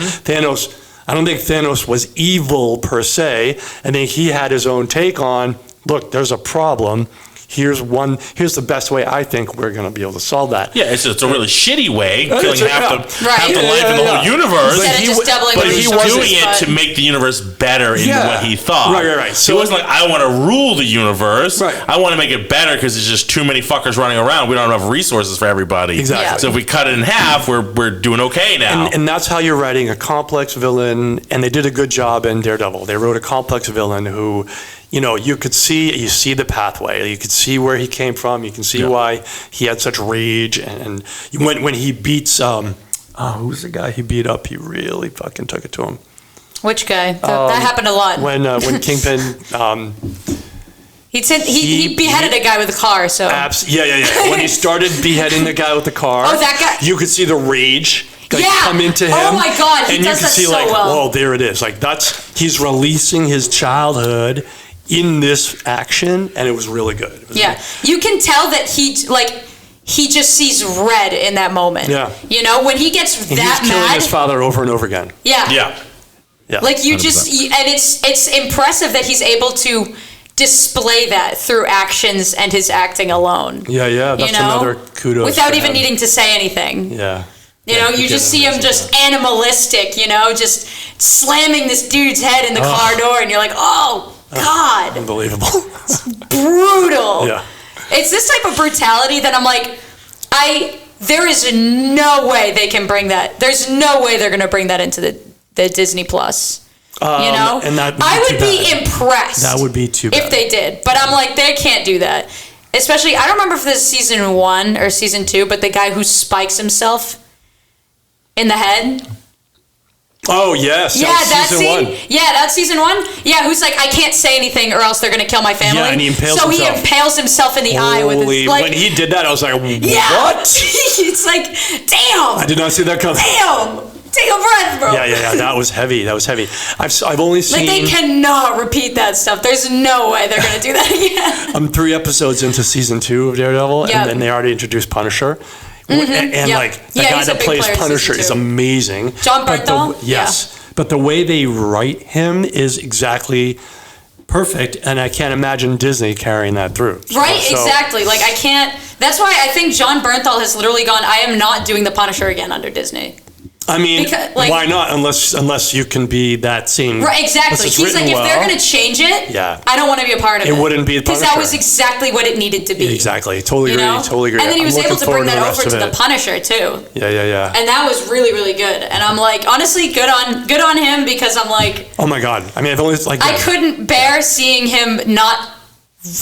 I don't think Thanos was evil per se. I think he had his own take on, look, there's a problem. Here's the best way I think we're going to be able to solve that. Yeah, it's a really shitty way, killing half the life in the whole universe. But he was doing it to make the universe better into what he thought. Right. So it wasn't like, I want to rule the universe. Right. I want to make it better because there's just too many fuckers running around. We don't have enough resources for everybody. Exactly. Yeah. So if we cut it in half, we're doing okay now. And that's how you're writing a complex villain, and they did a good job in Daredevil. They wrote a complex villain who, you see the pathway. You could see where he came from. You can see why he had such rage. And when he beats, who's the guy he beat up? He really fucking took it to him. Which guy? That happened a lot. When Kingpin, he beheaded a guy with a car. So when he started beheading the guy with the car, that guy. You could see the rage. Come into him. Oh my God, he and does you can see so well. Oh, there it is. He's releasing his childhood in this action, and it was really good. You can tell that he just sees red in that moment. Yeah. When he gets and that he's killing mad, his father over and over again. Yeah. Like you 100%. And it's impressive that he's able to display that through actions and his acting alone. Yeah. That's another kudos. Without even needing to say anything. Yeah. You just see him just animalistic, just slamming this dude's head in the car door, and you're like, oh, God. Unbelievable. It's brutal. Yeah. It's this type of brutality that I'm like, there is no way they can bring that. There's no way they're going to bring that into the Disney Plus. And that would I would be impressed. That would be too bad. If they did. But I'm like, they can't do that. Especially, I don't remember if this is season 1 or season 2, but the guy who spikes himself in the head. Oh, yes. Yeah, that was season 1. Yeah, that's season 1. Yeah, who's like, I can't say anything or else they're going to kill my family. Yeah, and he impales so himself. he impales himself in the eye with his, like... When he did that, I was like, what? Yeah. It's like, damn. I did not see that coming. Damn. Take a breath, bro. Yeah. That was heavy. I've only seen... Like, they cannot repeat that stuff. There's no way they're going to do that again. I'm 3 episodes into season 2 of Daredevil, and then they already introduced Punisher. And like, the guy that plays Punisher is amazing. John Bernthal? Yes. But the way they write him is exactly perfect, and I can't imagine Disney carrying that through. Right, exactly. Like, I can't... That's why I think John Bernthal has literally gone, I am not doing the Punisher again under Disney. I mean, because, like, why not? Unless you can be that scene. Right, exactly. He's like, if they're going to change it, I don't want to be a part of it. It wouldn't be the Punisher. Because that was exactly what it needed to be. Exactly. Totally agree. Totally agree. And then he was able to bring that over to the Punisher, too. Yeah. And that was really, really good. And I'm like, honestly, good on him, because I'm like... Oh, my God. I mean, I've only... like I couldn't bear seeing him not,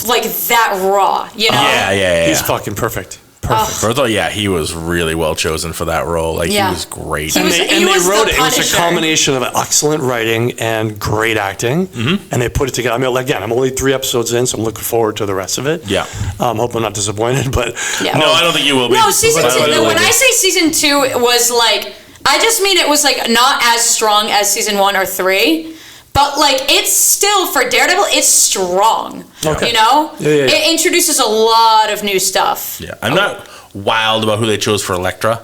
like, that raw, you know? Yeah. He's fucking perfect. Bernthal, he was really well chosen for that role. Like, he was great. They wrote it. It was a combination of excellent writing and great acting, and they put it together. I mean, again, I'm only 3 episodes in, so I'm looking forward to the rest of it. Yeah. Hope I'm not disappointed, but... No, I don't think you will be. No, season 2, when I say season 2, it was like, I just mean it was like not as strong as season 1 or 3. But, like, it's still, for Daredevil, it's strong. Okay. You know? Yeah. It introduces a lot of new stuff. Yeah. I'm not wild about who they chose for Elektra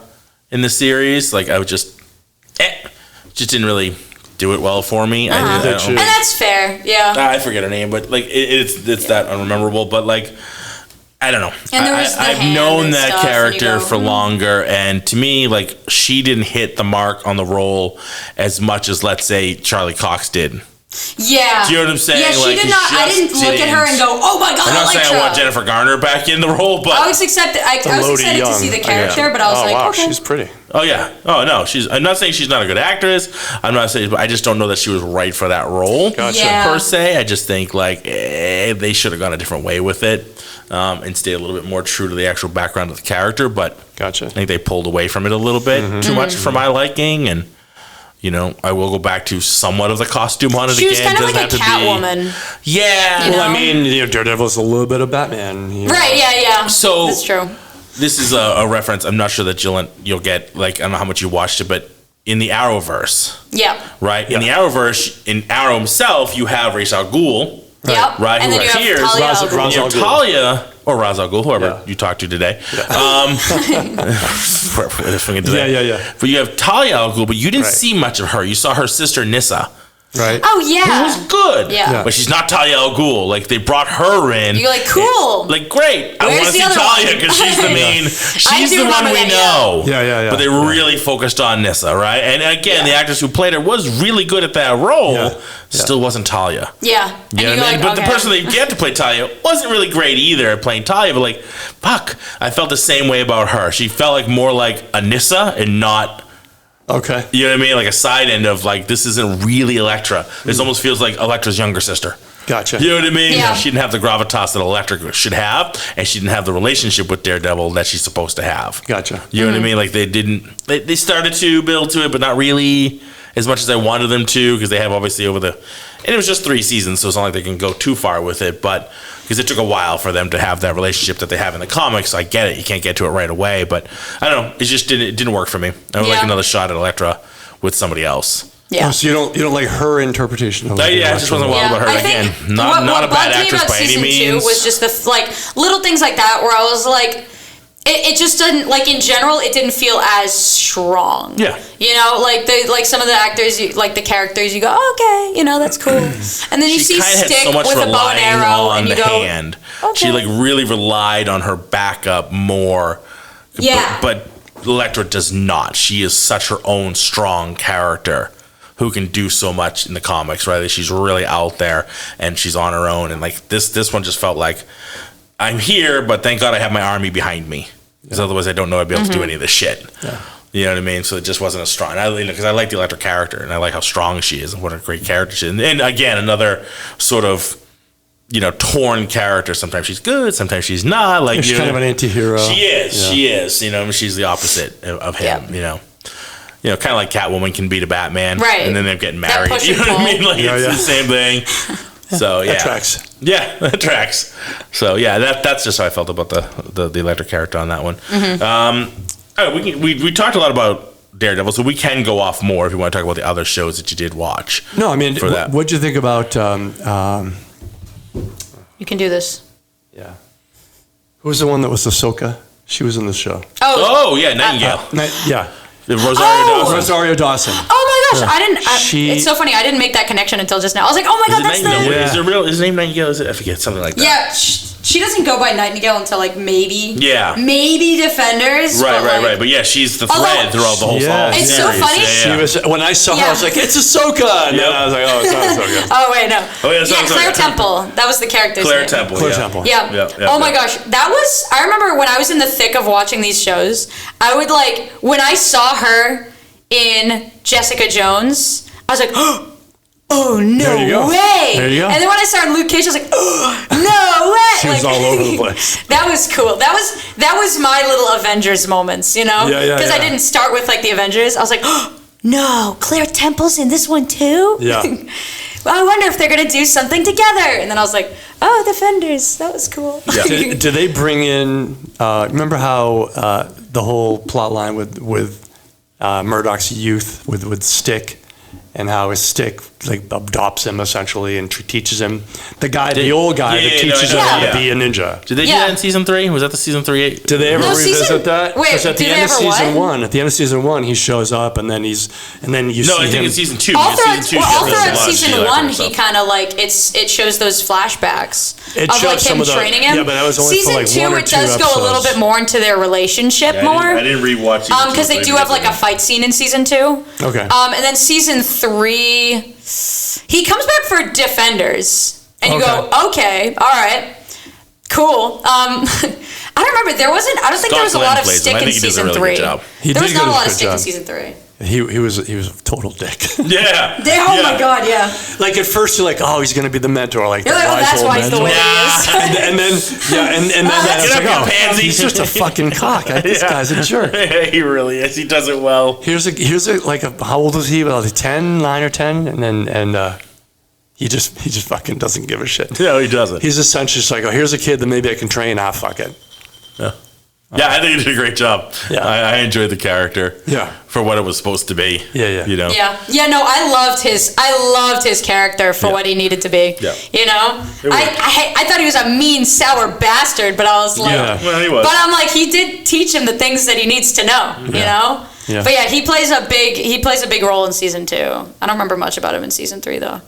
in the series. Like, I was just didn't really do it well for me. And that's fair, yeah. I forget her name, but, like, it's that unrememberable. But, like, I don't know. And I've known that character for longer, and to me, like, she didn't hit the mark on the role as much as, let's say, Charlie Cox did. Yeah. Do you know what I'm saying? Yeah, she did not. I didn't look at her and go, "Oh my god!" I'm not saying I want Jennifer Garner back in the role, but I was excited to see the character, but I was like, wow, okay, she's pretty. Oh yeah. Oh no, I'm not saying she's not a good actress. I'm not saying, but I just don't know that she was right for that role. Gotcha. Yeah. Per se, I just think like they should have gone a different way with it, and stayed a little bit more true to the actual background of the character. But gotcha. I think they pulled away from it a little bit too much for my liking, and you know, I will go back to somewhat of the costume on it again. She was kind of like a Catwoman. Yeah. You know? Well, I mean, Daredevil's a little bit of Batman. Right, yeah. So that's true. This is a reference. I'm not sure that you'll get, like, I don't know how much you watched it, but in the Arrowverse. Yeah. Right? In the Arrowverse, in Arrow himself, you have Ra's al Ghul. Yep. Right? And who then you appears. have Talia al Ghul. You have Talia, or Ra's al Ghul, whoever you talk to today. Yeah. But you have Talia al Ghul, but you didn't see much of her. You saw her sister Nyssa. Right. Oh, yeah. Who was good. Yeah. But she's not Talia al Ghul. Like, they brought her in. You're like, cool. Like, great. I want to see Talia because she's the main. She's the one we know. Yeah. But they really focused on Nyssa, right? And again, the actress who played her was really good at that role. Yeah. Still wasn't Talia. Yeah. You know what I mean? But the person they get to play Talia wasn't really great either at playing Talia. But like, fuck, I felt the same way about her. She felt like more like a Nyssa and not. Okay. You know what I mean? Like a side end of like, this isn't really Elektra. This almost feels like Elektra's younger sister. Gotcha. You know what I mean? Yeah. She didn't have the gravitas that Elektra should have, and she didn't have the relationship with Daredevil that she's supposed to have. Gotcha. You know what I mean? Like they started to build to it, but not really as much as I wanted them to, because they have obviously and it was just 3 seasons, so it's not like they can go too far with it, but because it took a while for them to have that relationship that they have in the comics. I get it. You can't get to it right away, but I don't know. It just didn't work for me. I would like another shot at Elektra with somebody else. Yeah. Oh, so you don't like her interpretation of I just wasn't wild about her. Again, not a bad actress by any means. What was just the like little things like that where I was like, it just didn't, like, in general, it didn't feel as strong. Yeah. You know, like some of the actors, like the characters, you go, oh, okay, you know, that's cool. And then you see Stick with a bow and arrow, and you go, hand. Okay. She like really relied on her backup more. Yeah. But Elektra does not. She is such her own strong character who can do so much in the comics, right? She's really out there and she's on her own. And like this one just felt like, I'm here, but thank God I have my army behind me. Because otherwise I don't know I'd be able to do any of this shit. Yeah. You know what I mean? So it just wasn't as strong. Because I like the Elektra character and I like how strong she is and what a great character she is. And again, another sort of, torn character. Sometimes she's good, sometimes she's not. Like she's kind of an anti-hero. She is. You know, she's the opposite of him. You know. you know, kind of like Catwoman can beat a Batman, Right. And then they're getting married. push You know and what I pull. mean? Like it's the same thing. So yeah, That tracks. Yeah, that tracks. So yeah, that's just how I felt about the electric character on that one. All right, we talked a lot about Daredevil, so we can go off more if you want to talk about the other shows that you did watch. No, I mean, for that. what'd you think about? You can do this. Yeah, who was the one that was Ahsoka? She was in the show. Oh yeah, Nightingale. Yeah, Rosario Oh! Dawson. Rosario Dawson. Oh my gosh, I didn't. She- it's so funny. I didn't make that connection until just now. I was like, oh my god, that's Nightingale? the. Is it real? Is his name Nightingale? Is it? I forget, something like that. Yeah, she doesn't go by Nightingale until like maybe. Yeah. Maybe Defenders. Right, but, like, But yeah, she's the Although- thread throughout the whole Yeah. whole It's so series. funny. Yeah, She yeah. was when I saw her, I was Yeah. like, "It's Ahsoka!" And then Yeah. I was like, "Oh, it's not Ahsoka." Oh wait, no. Oh, yeah, it's yeah, not Claire Ahsoka. Temple. That was the character's Claire name. Temple. Claire yeah. Temple. Yeah. Yeah, Oh my yeah. gosh, that was. I remember when I was in the thick of watching these shows. I would like when I saw her in Jessica Jones. I was like, oh no There you go. way! There you go. And then when I saw her in Luke Cage, I was like, oh no way! She was all over the place. That was cool. That was my little Avengers moments, you know? Yeah, yeah, Because I yeah. didn't start with like the Avengers. I was like, oh no, Claire Temple's in this one too. Yeah. Well, I wonder if they're gonna do something together. And then I was like, oh, Defenders. That was cool. Did they bring in? Remember how the whole plot line with Murdock's youth with Stick, and how his Stick like adopts him essentially and teaches him the old guy yeah, that yeah, teaches no, him I how know, to yeah. be a ninja. Did they do Yeah. that in season 3? Was that the season 3? Did they ever No, revisit season- that? wait, 'Cause at the did end they of ever season what? 1, at the end of season 1, he shows up and then you No, see I think him. it's season 2. All because throughout, season 2 well, all shows throughout a lot of season Sheila 1, and he stuff. kind of like it shows those flashbacks It of shows like some him of the- training him. yeah, but that was only for, season like, 2, one or it two does go a little episodes. bit more into their relationship Yeah, more. I didn't rewatch season 2. Because they do have like a fight scene in season 2. Okay. And then season 3, he comes back for Defenders, and you go, okay, all right, cool. I don't remember. I don't think there was a lot of Glenn plays him. stick I in think he does a season really 3. good job. He There was did not do a a lot of good stick in job. season 3. He was a total dick. Yeah. Oh my Yeah. god, yeah. Like at first you're like, oh, he's gonna be the mentor, like You're the like, oh, wise that's old why he's the mentor. way he is. and then then I was Get up, like, you oh, pansy. he's just a fucking cock. This guy's a jerk. He really is. He does it well. Here's a how old was he? About 10, 9 or 10, and he just fucking doesn't give a shit. No, he doesn't. He's essentially just like, oh, here's a kid that maybe I can train. Ah, fuck it. Yeah, I think he did a great job. Yeah. I enjoyed the character. Yeah. For what it was supposed to be. Yeah. You know. Yeah, no, I loved his character for what he needed to be. Yeah. You know, I thought he was a mean, sour bastard, but I was like, Yeah. Well, he was. but I'm like, he did teach him the things that he needs to know. You know. Yeah. But yeah, he plays a big role in season 2. I don't remember much about him in season 3 though.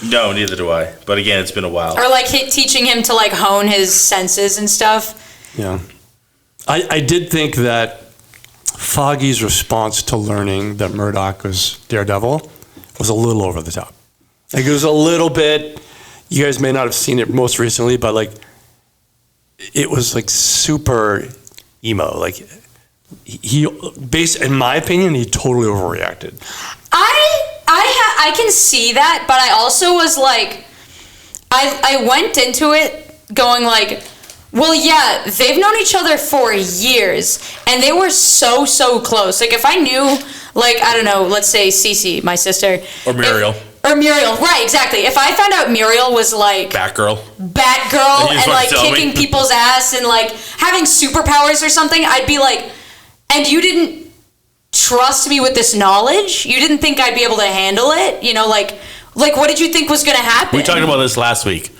No, neither do I. But again, it's been a while. Or like teaching him to like hone his senses and stuff. Yeah. I did think that Foggy's response to learning that Murdock was Daredevil was a little over the top. Like it was a little bit. You guys may not have seen it most recently, but like it was like super emo. Like in my opinion, he totally overreacted. I can see that, but I also was like, I went into it going like, well, yeah, they've known each other for years, and they were so close. Like, if I knew, like, I don't know, let's say Cece, my sister. Or Muriel. Or Muriel, right, exactly. If I found out Muriel was, like, Batgirl. Batgirl You and, fucking like, tell me. kicking people's ass and, like, having superpowers or something, I'd be like, and you didn't trust me with this knowledge? You didn't think I'd be able to handle it? You know, like what did you think was going to happen? We talked about this last week.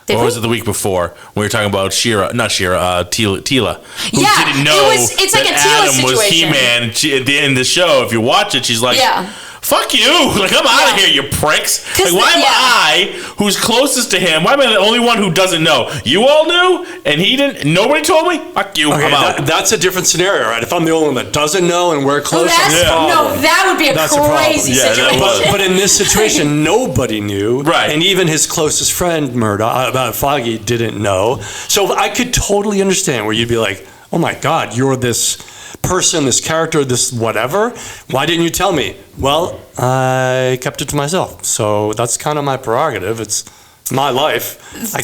Did or we? was it the week before? We were talking about Tila. Who Yeah, didn't know it's like that a Tila Adam was situation. He-Man. At the end of the show, if you watch it, she's like, Yeah. fuck you. Like, I'm out of here, you pricks. 'Cause Like, why am yeah. I, who's closest to him, why am I the only one who doesn't know? You all knew, and he didn't? Nobody told me? Fuck you. Okay, I'm out. that's a different scenario, right? If I'm the only one that doesn't know and we're Oh, close, that's a no, problem. that would be a That's a problem. crazy Yeah, that situation. was. But in this situation, nobody knew. Right. And even his closest friend, Murdock, Foggy, didn't know. So I could totally understand where you'd be like, oh my God, you're this person, this character, this whatever. Why didn't you tell me? Well, I kept it to myself. So that's kind of my prerogative. It's my life. I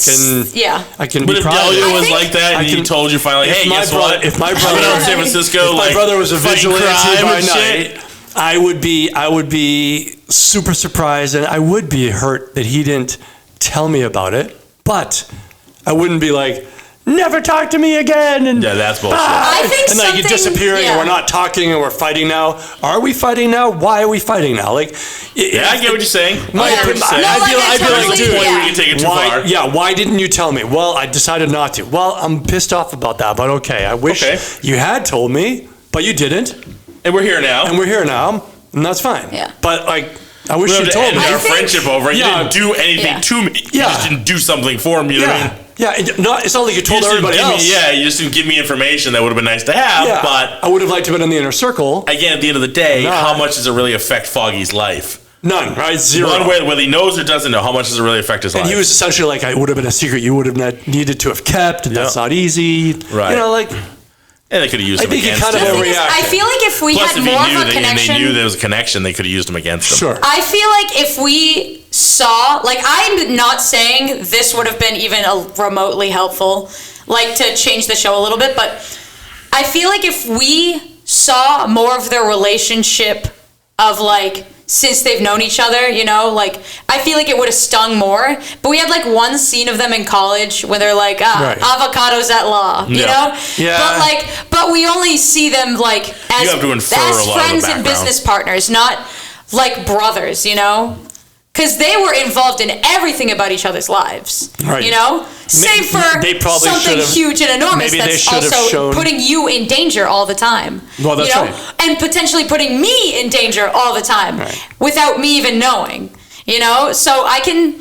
can But be if proud of Delia it. was like that, and he told you finally, hey, guess what? If my brother I'm out in San Francisco, if my brother was a fighting vigilante crime by and night, shit. I would be super surprised, and I would be hurt that he didn't tell me about it. But I wouldn't be like, never talk to me again. And Yeah, that's bullshit. I think and like you're something- disappearing, yeah. and we're not talking, and we're fighting now. Are we fighting now? Why are we fighting now? Like, Yeah, I get what you're saying. My I get what you're saying. No, like, I'd be I like, totally- dude, Point yeah. where you can take it too far. why didn't you tell me? Well, I decided not to. Well, I'm pissed off about that, but okay. I wish Okay. you had told me, but you didn't, And we're here now. and we're here now, and that's fine. Yeah. But like, I wish We you have to told end me. our think- friendship over. You Yeah. didn't do anything Yeah. to me. You Yeah. just didn't do something for me. You know what I mean? Yeah, it's not like you You told just didn't everybody give else. me, you just didn't give me information that would have been nice to have. Yeah, But I would have liked to have been in the inner circle. again, at the end of the day, Not. how much does it really affect Foggy's life? None, right? Zero. One way, whether he knows or doesn't know, how much does it really affect his life? And he was essentially like, I would have been a secret you would have needed to have kept, and that's Yeah. not easy. Right. You know, like, and they could have used I him think he against kind of him. The thing is, overreacted. I feel like if we Plus, had if he more knew of a that, and connection, they knew there was a connection, they could have used him against him. sure. I feel like if we saw, like, I'm not saying this would have been even remotely helpful, like, to change the show a little bit, but I feel like if we saw more of their relationship of, like, since they've known each other, you know, like, I feel like it would have stung more. But we had, like, one scene of them in college where they're like, Right. avocados at law, you Yeah. know? Yeah. But we only see them, like, as, have to infer as a lot of the friends and background. business partners, not like brothers, you know? Because they were involved in everything about each other's lives, Right. you know? Save for they probably something should've- huge and enormous maybe they that's should have also shown- putting you in danger all the time. Well, that's you know? right. And potentially putting me in danger all the time Right. without me even knowing, you know? So I can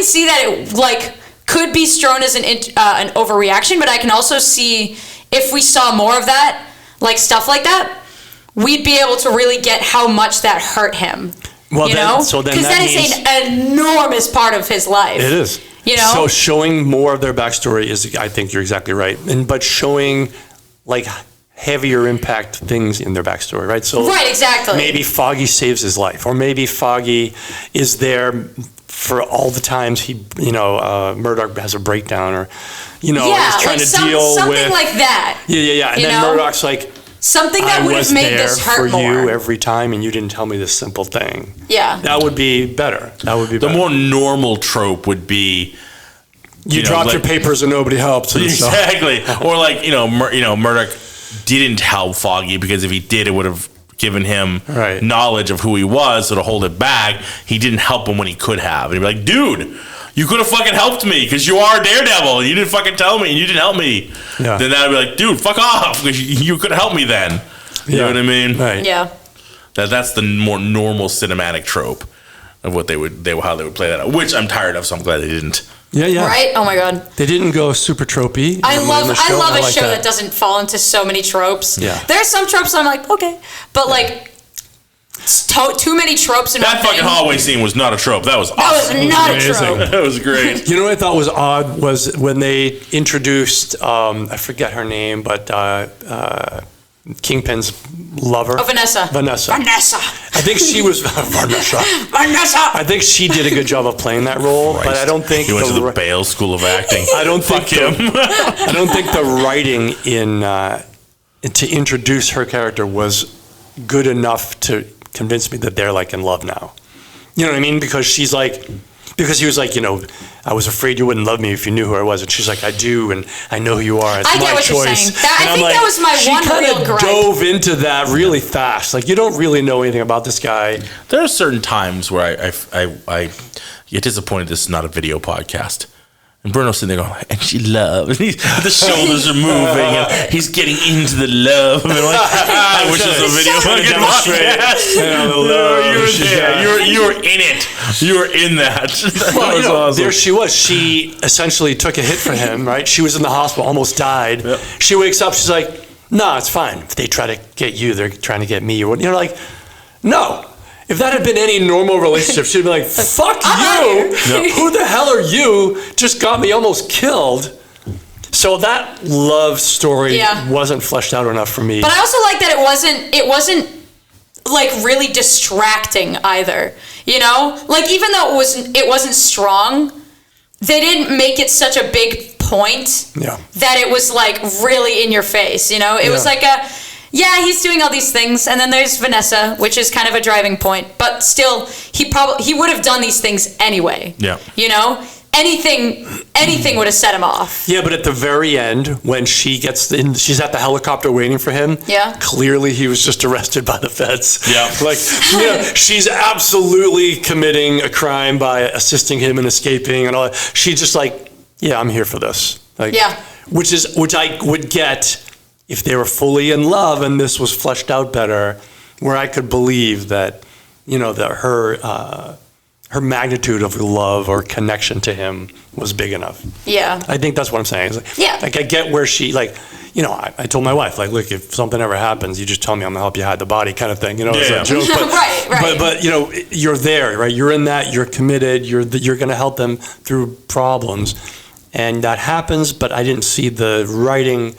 see that it, like, could be strewn as an overreaction, but I can also see if we saw more of that, like, stuff like that, we'd be able to really get how much that hurt him. Well, You then- know? so then Because that that is means- an enormous part of his life. It is. You know? So showing more of their backstory is, I think you're exactly right. But showing like heavier impact things in their backstory, right? So Right, exactly. maybe Foggy saves his life, or maybe Foggy is there for all the times Murdock has a breakdown, or he's trying to deal something with like that. Yeah. And you then know? Murdock's like, Something that I would was have made there this for hurt more. you every time, and you didn't tell me this simple thing. Yeah. That would be better. That would be The better. more normal trope would be you know, dropped like- your papers and nobody helped. And so- exactly, or like Murdock didn't help Foggy because if he did, it would have given him Right. knowledge of who he was. So to hold it back, he didn't help him when he could have. And he'd be like, dude, you could have fucking helped me because you are Daredevil. And you didn't fucking tell me and you didn't help me. Yeah. Then that would be like, dude, fuck off because you could have helped me then. You know what I mean? Right. Yeah. That's the more normal cinematic trope of what how they would play that out, which I'm tired of. So I'm glad they didn't. Yeah. Right? Oh my god. They didn't go super tropey. I in love the show. a like show that doesn't fall into so many tropes. Yeah. There are some tropes I'm like, okay. But like too many tropes in That one fucking thing. hallway scene was not a trope. That was That was awesome. not a Amazing. trope. That was great. You know what I thought was odd was when they introduced, I forget her name, but Kingpin's lover. Oh, Vanessa. Vanessa. Vanessa. I think she was Vanessa. Vanessa. I think she did a good job of playing that role, but I don't think He went to the ri- Bale School of Acting. I don't think Fuck him. I don't think the writing in to introduce her character was good enough to convince me that they're like in love now. You know what I mean? Because he was like, I was afraid you wouldn't love me if you knew who I was, and she's like, I do, and I know who you are. It's I get my what you're choice. saying. I And I'm think like, that was my she one kinda real gripe. dove into that really fast. Like you don't really know anything about this guy. There are certain times where I get disappointed this is not a video podcast. And Bruno's sitting there going, and she loves. And the shoulders are moving, and he's getting into the love. And like, I wish this was a video fucking podcast. You were there. You were in it. You were in that. That was awesome. There she was. She essentially took a hit for him, right? She was in the hospital, almost died. Yep. She wakes up, she's like, no, it's fine. If they try to get you, they're trying to get me. Or what? You're like, no. If that had been any normal relationship, she'd be like, fuck you. Yep. Who the hell are you? Just got me almost killed. So that love story Yeah. wasn't fleshed out enough for me. But I also like that it wasn't like really distracting either. You know? Like even though it wasn't strong, they didn't make it such a big point that it was like really in your face, you know? It was like he's doing all these things, and then there's Vanessa, which is kind of a driving point, but still, he would have done these things anyway. Yeah. You know? Anything would have set him off. Yeah, but at the very end, when she gets in, she's at the helicopter waiting for him. Yeah. Clearly, he was just arrested by the feds. Yeah. Like, she's absolutely committing a crime by assisting him in escaping and all that. She's just like, yeah, I'm here for this. Like, which I would get if they were fully in love and this was fleshed out better, where I could believe that, you know, that her magnitude of love or connection to him was big enough. Yeah. I think that's what I'm saying. Like, I get where she, like, you know, I told my wife, like, look, if something ever happens, you just tell me, I'm going to help you hide the body kind of thing. You know, it's a joke. But, right. But, you know, you're there, right? You're in that, you're committed, you're going to help them through problems. And that happens, but I didn't see the writing.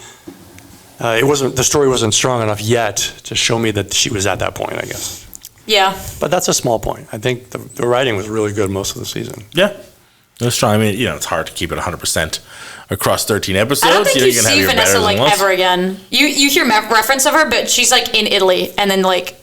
The story wasn't strong enough yet to show me that she was at that point, I guess. Yeah. But that's a small point. I think the writing was really good most of the season. Yeah. That's true. I mean, you know, it's hard to keep it 100% across 13 episodes. I don't think you see Vanessa, like, ever again. You hear reference of her, but she's, like, in Italy, and then, like,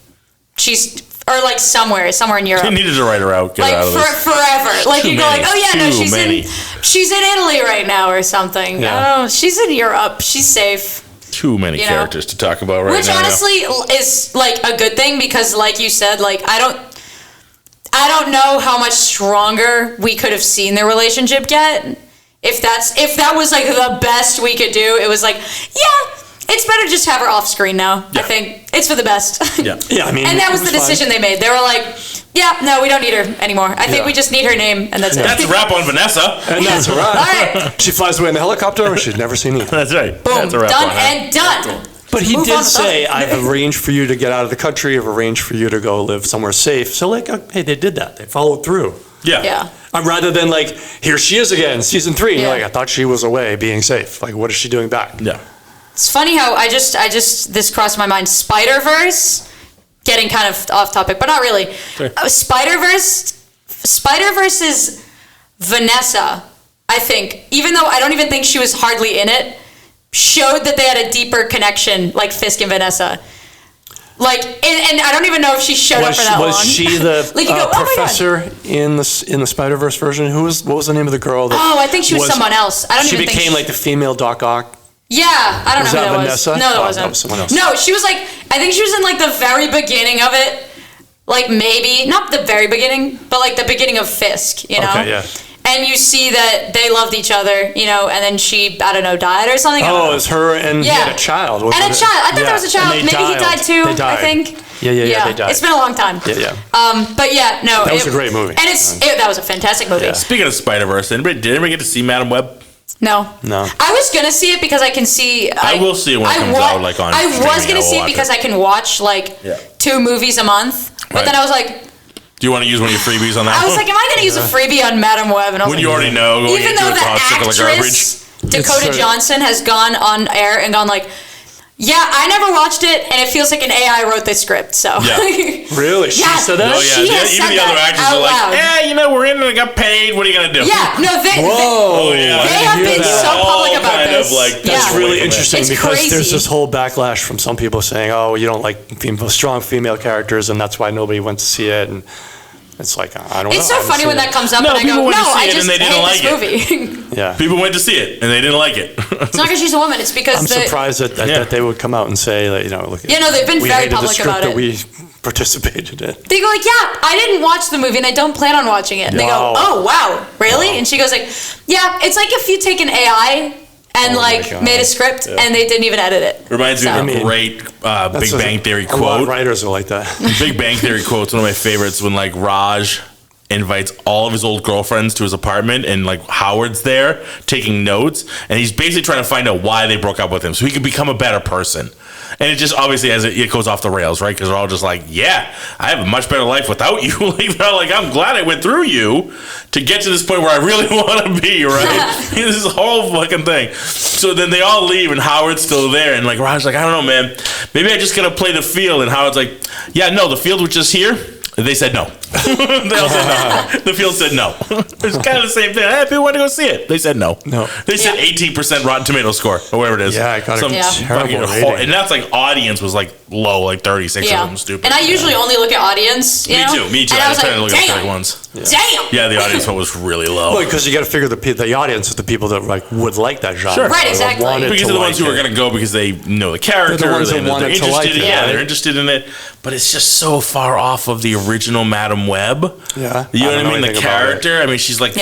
like, somewhere in Europe. They needed to write her out, get her out of this. Forever. Like, you go like, oh, yeah, no, she's in Italy right now or something. Yeah. Oh, she's in Europe. She's safe. Too many characters to talk about right now. Which honestly is like a good thing, because like you said, like I don't know how much stronger we could have seen their relationship get. If that was like the best we could do, it was like, it's better just have her off screen now. I think it's for the best. Yeah. I mean, and that was the decision they made. They were like, no, we don't need her anymore. I think we just need her name, and that's it. That's a wrap on Vanessa. And that's a wrap. All right. She flies away in the helicopter, and she's never seen either. That's right. Boom. That's a wrap done on and done. But he did say, I've arranged for you to get out of the country. I've arranged for you to go live somewhere safe. So, like, hey, they did that. They followed through. Yeah. Rather than, like, here she is again, season 3. And you're like, I thought she was away being safe. Like, what is she doing back? Yeah. It's funny how I just this crossed my mind. Spider-Verse, getting kind of off topic, but not really. Sure. Spider-Verse's Vanessa, I think, even though I don't even think she was hardly in it, showed that they had a deeper connection, like Fisk and Vanessa. Like, and I don't even know if she showed up for that long. Was she the like professor in the Spider-Verse version? What was the name of the girl? I think she was someone else. She became like the female Doc Ock. Yeah, I don't know who that Vanessa? was. No, that wasn't. That was someone else. No, she was like, I think she was in like the very beginning of it. Like maybe, not the very beginning, but like the beginning of Fisk, you know? Okay, yeah. And you see that they loved each other, you know, and then she, I don't know, died or something. Oh, it was her and he had a child. And a child. I thought there was a child. Maybe he died too, they died. I think. Yeah, they died. It's been a long time. Yeah. But yeah, no. That was a great movie. And that was a fantastic movie. Yeah. Speaking of Spider-Verse, did anybody get to see Madam Web? No. I was gonna see it because I can see. I will see it when it comes out, like on. I was gonna see it because I can watch like 2 movies a month, but then I was like, do you want to use one of your freebies on that? I was like, am I gonna use a freebie on Madam Web? And I was when you already know, going even into though the actress Dakota Johnson has gone on air and gone like, yeah, I never watched it, and it feels like an AI wrote the script. So really, she said that. Oh yeah, even the other actors are like, you know, we're in and I got paid. What are you gonna do? Yeah, no, they have been so public about this. That's really interesting because there's this whole backlash from some people saying, oh, you don't like strong female characters, and that's why nobody went to see it. And it's like, I don't know. It's so funny when that comes up, and I go, no, I just hate this movie. Yeah, people went to see it and they didn't like it. It's not because she's a woman; it's because I'm surprised that they would come out and say, like, you know, look. Yeah, no, they've been very public about it. That we participated in. They go like, I didn't watch the movie, and I don't plan on watching it. And they go, oh wow, really? And she goes like, yeah, it's like if you take an AI and made a script and they didn't even edit it. Reminds me of a great Big Bang Theory quote. A lot of writers are like that. Big Bang Theory quote's one of my favorites when like Raj invites all of his old girlfriends to his apartment and like Howard's there taking notes and he's basically trying to find out why they broke up with him so he could become a better person. And it just obviously as it goes off the rails, right? Because they're all just like, yeah, I have a much better life without you. Like they're like, I'm glad I went through you to get to this point where I really want to be, right? This whole fucking thing. So then they all leave and Howard's still there and like Raj's like, I don't know, man. Maybe I just gotta play the field. And Howard's like, yeah, no, the field was just here. They said no. They all said no. The field said no. It's kind of the same thing. Hey, people want to go see it. They said no. No. They said 18% Rotten Tomato score, or whatever it is. Yeah, I got a terrible rating. And that's like audience was like low, like 36 or something stupid. And I usually only look at audience. You know? Me too. And I was trying to look at the damn, ones. damn. Yeah, the audience one was really low. Well, because you got to figure the audience is the people that would like that genre. Sure. Right, exactly. Because they're the ones who are going to go because they know the character. They're the ones that they're wanted to interested like in it. Yeah, they're interested in it. But it's just so far off of the original Madam Web. Yeah. You know what I mean? The anything about character. I mean, she's like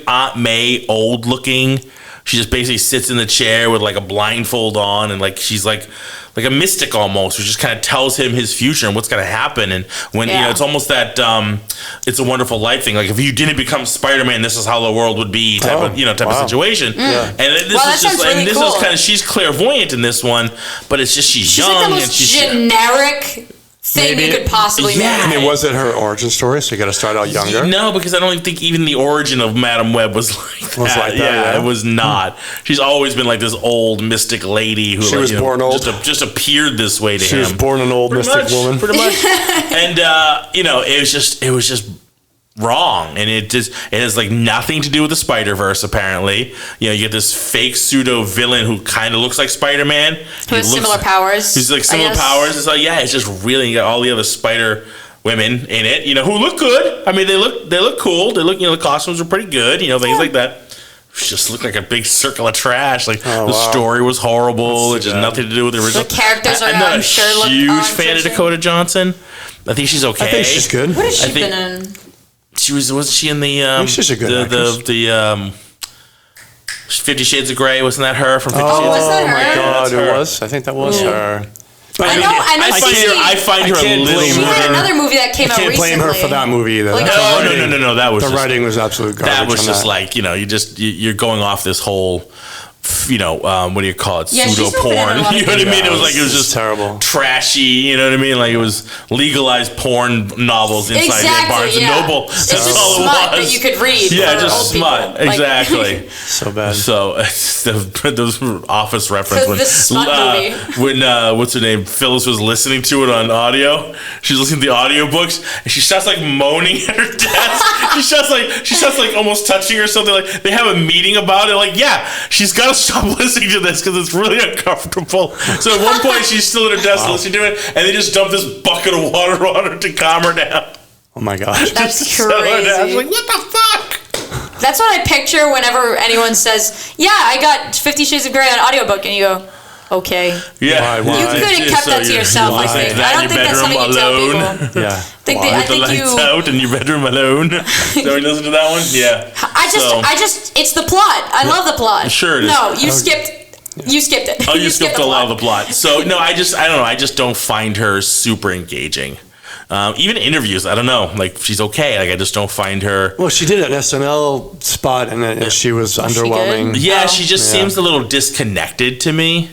Aunt May, old looking. She just basically sits in the chair with like a blindfold on, and like she's like a mystic almost, who just kind of tells him his future and what's going to happen. And when you know, it's almost that It's a Wonderful Life thing. Like if you didn't become Spider-Man, this is how the world would be type of situation. Yeah. And this is kind of she's clairvoyant in this one, but it's just she's young like the most and she's generic thing you could possibly make. I mean, was it her origin story? So you got to start out younger. No, because I don't even think even the origin of Madam Web was like that. Yeah, it was not. She's always been like this old mystic lady who was born old. just appeared this way to him. She was born an old mystic woman. Pretty much. And it was just wrong, and it has like nothing to do with the Spider-Verse. Apparently, you get this fake pseudo villain who kind of looks like Spider-Man, who has similar powers. He's like similar powers. It's like it's just really, you got all the other Spider women in it, who look good. I mean, they look cool. They look, the costumes are pretty good. Things like that. It just looked like a big circle of trash. Like the story was horrible. It just nothing to do with the original. The characters I'm not a huge fan of Dakota Johnson. I think she's okay. I think she's good. What has she been in? She wasn't she in the she's a good actress. the 50 Shades of Grey? Wasn't that her from 50 Shades? Was that her? Oh my God, her. it was. I think that was her. But I find her a little. She had another movie that came out recently. I can't blame her for that movie either. Like, no. That was the writing was absolute garbage. That was just like you're going off this whole. What do you call it? Pseudo porn. You know what I mean? It was just terrible, trashy. You know what I mean? Like it was legalized porn novels inside Barnes and Noble. It's just smut that you could read. Yeah, just smut. People. Exactly. So bad. So those Office reference the smut movie. When what's her name? Phyllis was listening to it on audio. She's listening to the audiobooks and she starts like moaning at her desk. she starts like almost touching her or something. Like they have a meeting about it. Like she's got to stop listening to this because it's really uncomfortable. So at one point she's still at her desk listening to it, and they just dump this bucket of water on her to calm her down. Oh my gosh, that's crazy. I was like, what the fuck? That's what I picture whenever anyone says, "Yeah, I got 50 Shades of Grey on audiobook," and you go, "Okay." Yeah, you could have kept that to yourself. I think. I don't think that's something you tell people. Yeah. With the lights out in your bedroom alone. So you listen to that one? Yeah. I just, it's the plot. I love the plot. Sure it is. No, you skipped it. Oh, you skipped a lot of the plot. So no, I don't know. I just don't find her super engaging. Even interviews, I don't know. Like she's okay. Like I just don't find her. Well, she did an SNL spot, and she was underwhelming. She just seems a little disconnected to me.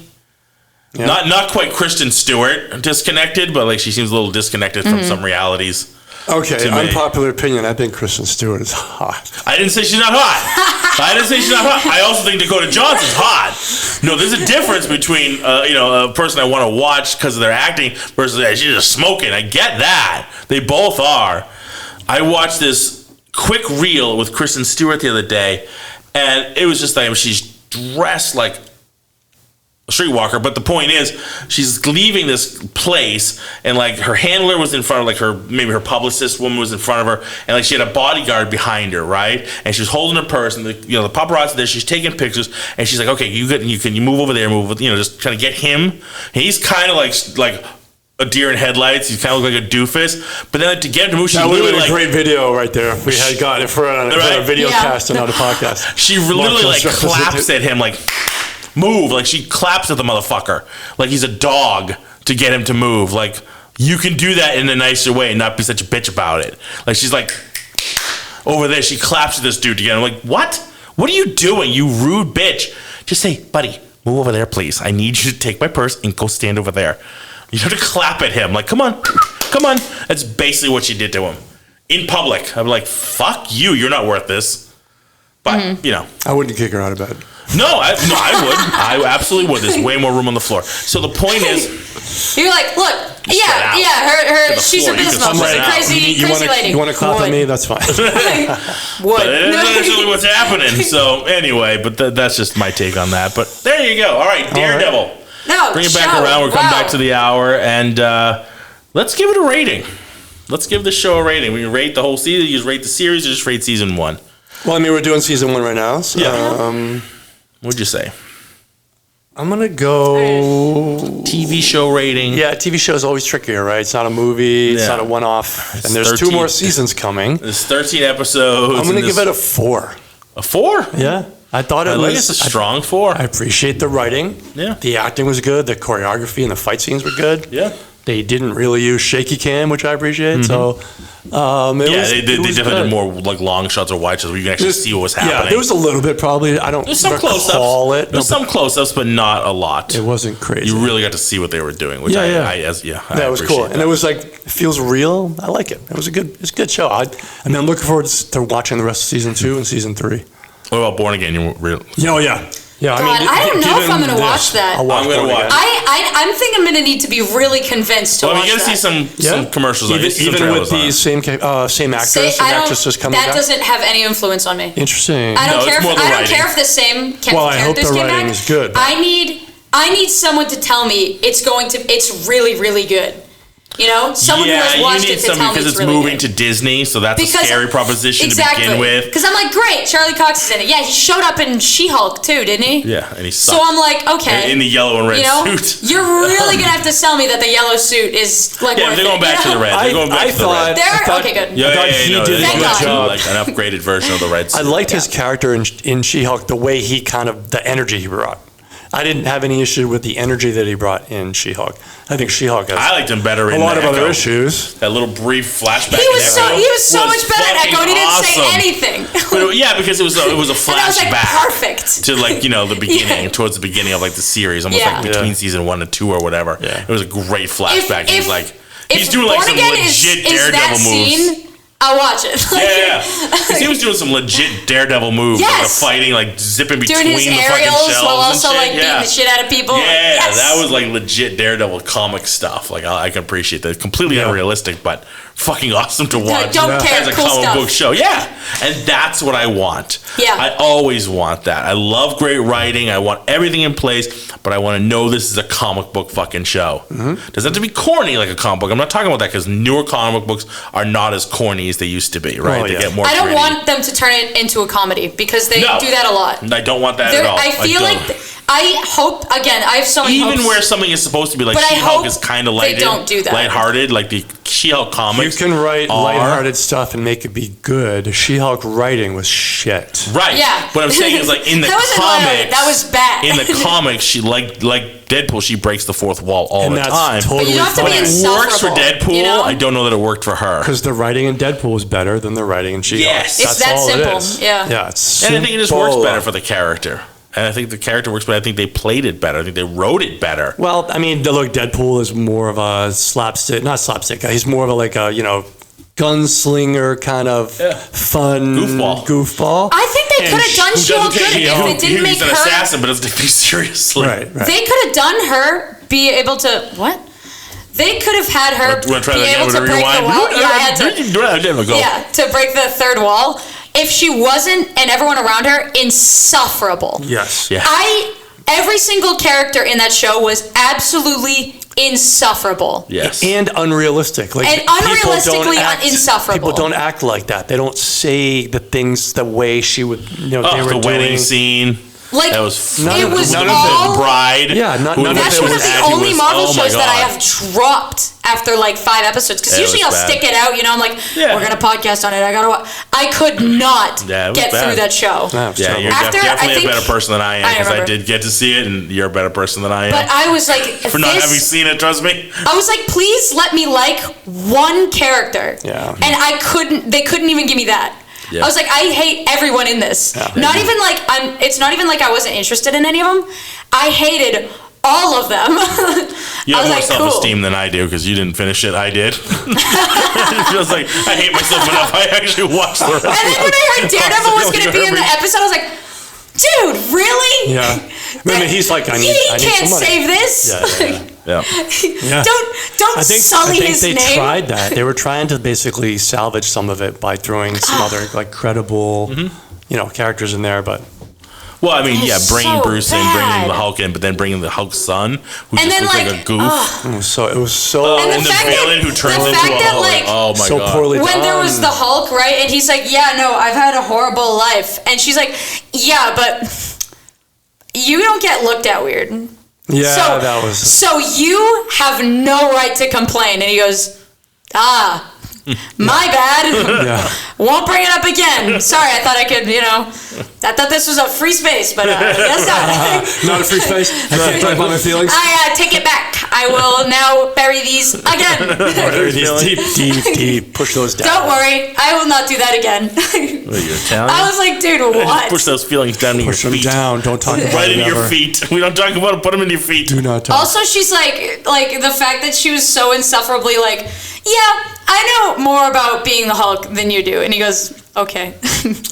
Yeah. Not quite Kristen Stewart disconnected, but like she seems a little disconnected from some realities. Okay, unpopular opinion. I think Kristen Stewart is hot. I didn't say she's not hot. I also think Dakota Johnson's hot. No, there's a difference between a person I want to watch because of their acting versus she's just smoking. I get that. They both are. I watched this quick reel with Kristen Stewart the other day, and it was just like she's dressed like streetwalker, but the point is she's leaving this place and like her handler was in front of like maybe her publicist woman was in front of her, and like she had a bodyguard behind her, right? And she was holding her purse, and the paparazzi there, she's taking pictures, and she's like, okay, you move over there, just kind of get him. And he's kind of like a deer in headlights. He's kind of like a doofus, but then to get him to move, she's literally like a great video right there. We had got it for a video cast and not a podcast. She literally like claps at him like. Move, like she claps at the motherfucker like he's a dog to get him to move. Like you can do that in a nicer way and not be such a bitch about it. Like she's like over there, she claps at this dude again. I'm like, what are you doing, you rude bitch? Just say, buddy, move over there, please. I need you to take my purse and go stand over there. You have to clap at him like, come on. That's basically what she did to him in public. I'm like, fuck you, you're not worth this. But I wouldn't kick her out of bed. No, I would. I absolutely would. There's way more room on the floor. So the point is, you're like, look, She's a businesswoman. She's a crazy lady. You want to clap at me? That's fine. Would. That's actually what's happening. So anyway, but that's just my take on that. But there you go. All right, Daredevil. Right. No, bring it back around. We're coming back to the hour, and let's give it a rating. Let's give the show a rating. We can rate the whole season. You just rate the series, or just rate season 1. Well, I mean, we're doing season 1 right now. So, what'd you say? I'm going to go... TV show rating. Yeah, TV show is always trickier, right? It's not a movie. It's not a one-off. And there's 2 more seasons coming. There's 13 episodes. I'm going to give it a 4. A 4? Yeah. I thought it was... It's a strong 4. I appreciate the writing. Yeah. The acting was good. The choreography and the fight scenes were good. Yeah. They didn't really use shaky cam, which I appreciate. So... they definitely did more like long shots or wide shots where you can actually see what was happening. Yeah, there was a little bit probably. I don't There's some close-ups. There's some close-ups, but not a lot. It wasn't crazy. You really got to see what they were doing, which it was cool. And it was like, it feels real. I like it. It was a good show. I'm looking forward to watching the rest of season 2 and season 3. What about Born Again? Yeah, God, I don't know if I'm going to watch that. I'm going to watch. I think I'm going to need to be really convinced to watch that. You're going to see some commercials. Even with the same actors and actresses coming back? That doesn't have any influence on me. Interesting. I don't care if the same characters came back. Well, I hope the writing is good. I need someone to tell me it's really, really good. You know, someone who has watched it to tell me because it's really moving to Disney, so that's a scary proposition to begin with. Because I'm like, great, Charlie Cox is in it. Yeah, he showed up in She-Hulk too, didn't he? Yeah, and he sucked. So I'm like, okay, in the yellow and red suit. You're really gonna have to sell me that the yellow suit is like. Yeah, they're going back to the red. They're going back to the red. Okay, good. Yeah, he did a good job. Like an upgraded version of the red suit. I liked his character in She-Hulk, the way he the energy he brought. I didn't have any issue with the energy that he brought in She-Hulk. I think She-Hulk has I liked him better in a lot of Echo. other issues. That little brief flashback. He was so much better at Echo, and he didn't say anything. But, because it was a flashback. Perfect. To the beginning, towards the beginning of the series, almost like between season 1 and 2 or whatever. Yeah. It was a great flashback. He's doing some legit Daredevil moves. I'll watch it. Because he was doing some legit Daredevil moves, fighting, zipping between doing his the aerials fucking shelves while also and shit. beating the shit out of people. Yeah, that was legit Daredevil comic stuff. I can appreciate that. Completely unrealistic, but fucking awesome to watch. Don't care. As a cool comic stuff. book show. Yeah, and that's what I want. Yeah, I always want that. I love great writing. I want everything in place, but I want to know this is a comic book fucking show. Mm-hmm. Doesn't have to be corny like a comic book. I'm not talking about that because newer comic books are not as corny as they used to be. Right? They get more. I don't gritty. want them to turn it into a comedy because they do that a lot. I don't want that at all. I feel I hope again. I have so many hopes. Where something is supposed to be She-Hulk is kind of lighthearted. They don't do that. Lighthearted, like the She-Hulk comics. You can write lighthearted stuff and make it be good. She-Hulk writing was shit. Right. Yeah. What I'm saying is in the comics, that was bad. In the comics, she like Deadpool, she breaks the fourth wall all the time. Totally but you don't have to be insufferable. It works for Deadpool. I don't know that it worked for her. Because the writing in Deadpool is better than the writing in She-Hulk. Yes. It's that simple. Yeah, it's simple. And I think it just works better for the character. And I think the character works better. I think they played it better. I think they wrote it better. Well, I mean, Deadpool is more of a not slapstick. He's more of a gunslinger kind of fun goofball. I think they could have done She-Hulk good if it didn't make her. He's an assassin, but doesn't take me seriously. Right. They could have done her be able to what? They could have had her be able to break the wall. To break the third wall. If she wasn't, and everyone around her, insufferable. Yes. Yeah. Every single character in that show was absolutely insufferable. Yes. And unrealistic. And unrealistically insufferable. People don't act like that. They don't say the things the way she would, they were doing. The wedding scene. That was none of the bride. Yeah, that's one of the only Marvel shows that I have dropped after 5 episodes. Because usually I'll stick it out. I'm like, we're gonna podcast on it. I could not get through that show. Yeah, you're definitely a better person than I am because I did get to see it, and you're a better person than I am. But I was like, for not having seen it, trust me. I was like, please let me like one character. Yeah. And I couldn't. They couldn't even give me that. Yeah. I was like, I hate everyone in this. Yeah. It's not even like I wasn't interested in any of them. I hated all of them. You have more self-esteem than I do because you didn't finish it. I did. It feels like I hate myself enough. I actually watched the rest. And then when I heard Daredevil was going to be in the episode, I was like, dude, really? Yeah. I mean, he's like, I need can't some money. save this. Yeah. Yeah. Don't sully his name. I think they tried that. They were trying to basically salvage some of it by throwing some other like credible, characters in there, but. Well, I mean, bringing so Bruce in, bad. bringing the Hulk in, but then bringing the Hulk's son, who And just then, looks like like, a goof. It was so. And And the fact villain that- who turns the into fact a that, Hulk. like, Oh my so god. poorly When there was done. the Hulk, right? And he's like, yeah, no, I've had a horrible life. And she's like, yeah, but you don't get looked at weird. Yeah, So, that was. so you have no right to complain. And he goes, my bad. Yeah. Won't bring it up again. Sorry, I thought I could, I thought this was a free space, but that's not. Not a free space. I can't talk about my feelings. I take it back. I will now bury these again. Deep. Push those down. Don't worry, I will not do that again. What, you're Italian? I was like, dude, what? Push those feelings down to Push your them feet. down. Don't talk about Right it in your ever. feet. We don't talk about it. Put them in your feet. Do not talk. Also, she's like the fact that she was so insufferably like, yeah, I know more about being the Hulk than you do. And he goes, okay.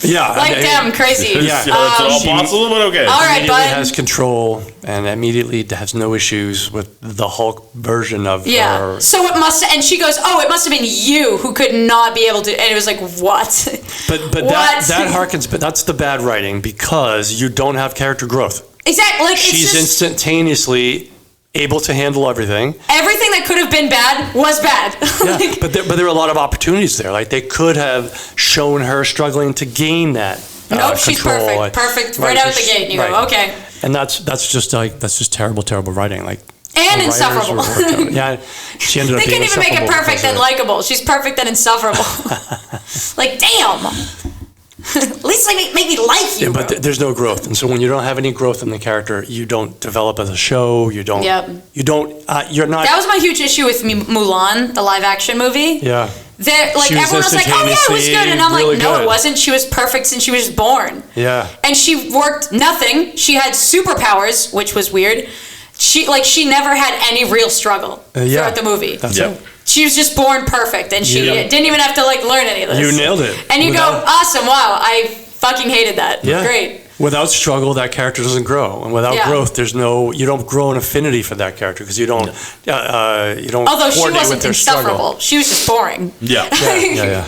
Yeah. Like, damn, crazy. Yeah. It's all possible, but okay. All right, Immediately bud. has control and immediately has no issues with the Hulk version of Yeah. her. So it must, and she goes, oh, it must have been you who could not be able to, and it was like, what? But What? that harkens, but that's the bad writing because you don't have character growth. Exactly. Like, She's it's just, instantaneously able to handle everything. everything that could have been bad was bad. Yeah, Like, but there were a lot of opportunities there. Like they could have shown her struggling to gain that. nope, she's control. perfect right out of the gate. And you go, okay. And that's just terrible writing. Like And the writers insufferable. yeah, she ended up They being couldn't even make it insufferable perfect because and of it. likable. She's perfect and insufferable. Like, damn. At least make me like you. Yeah, but bro. there's no growth, and so when you don't have any growth in the character, you don't develop as a show. You don't. Yep. You don't. You're not. That was my huge issue with Mulan, the live action movie. Yeah. Like She was everyone was like, "Oh yeah, it was good," and I'm like, really "No, good. it wasn't. She was perfect since she was born." Yeah. And she worked nothing. She had superpowers, which was weird. She never had any real struggle Yeah. throughout the movie. That's Yep. it. She was just born perfect, and she Yeah. didn't even have to like learn any of this. You nailed it. And you Without- go, "Awesome! Wow, I fucking hated that. Yeah. Great." Without struggle, that character doesn't grow, and without Yeah. growth, you don't grow an affinity for that character because you don't. You don't. Although she coordinate wasn't with their struggle. insufferable, she was just boring. Yeah. Yeah.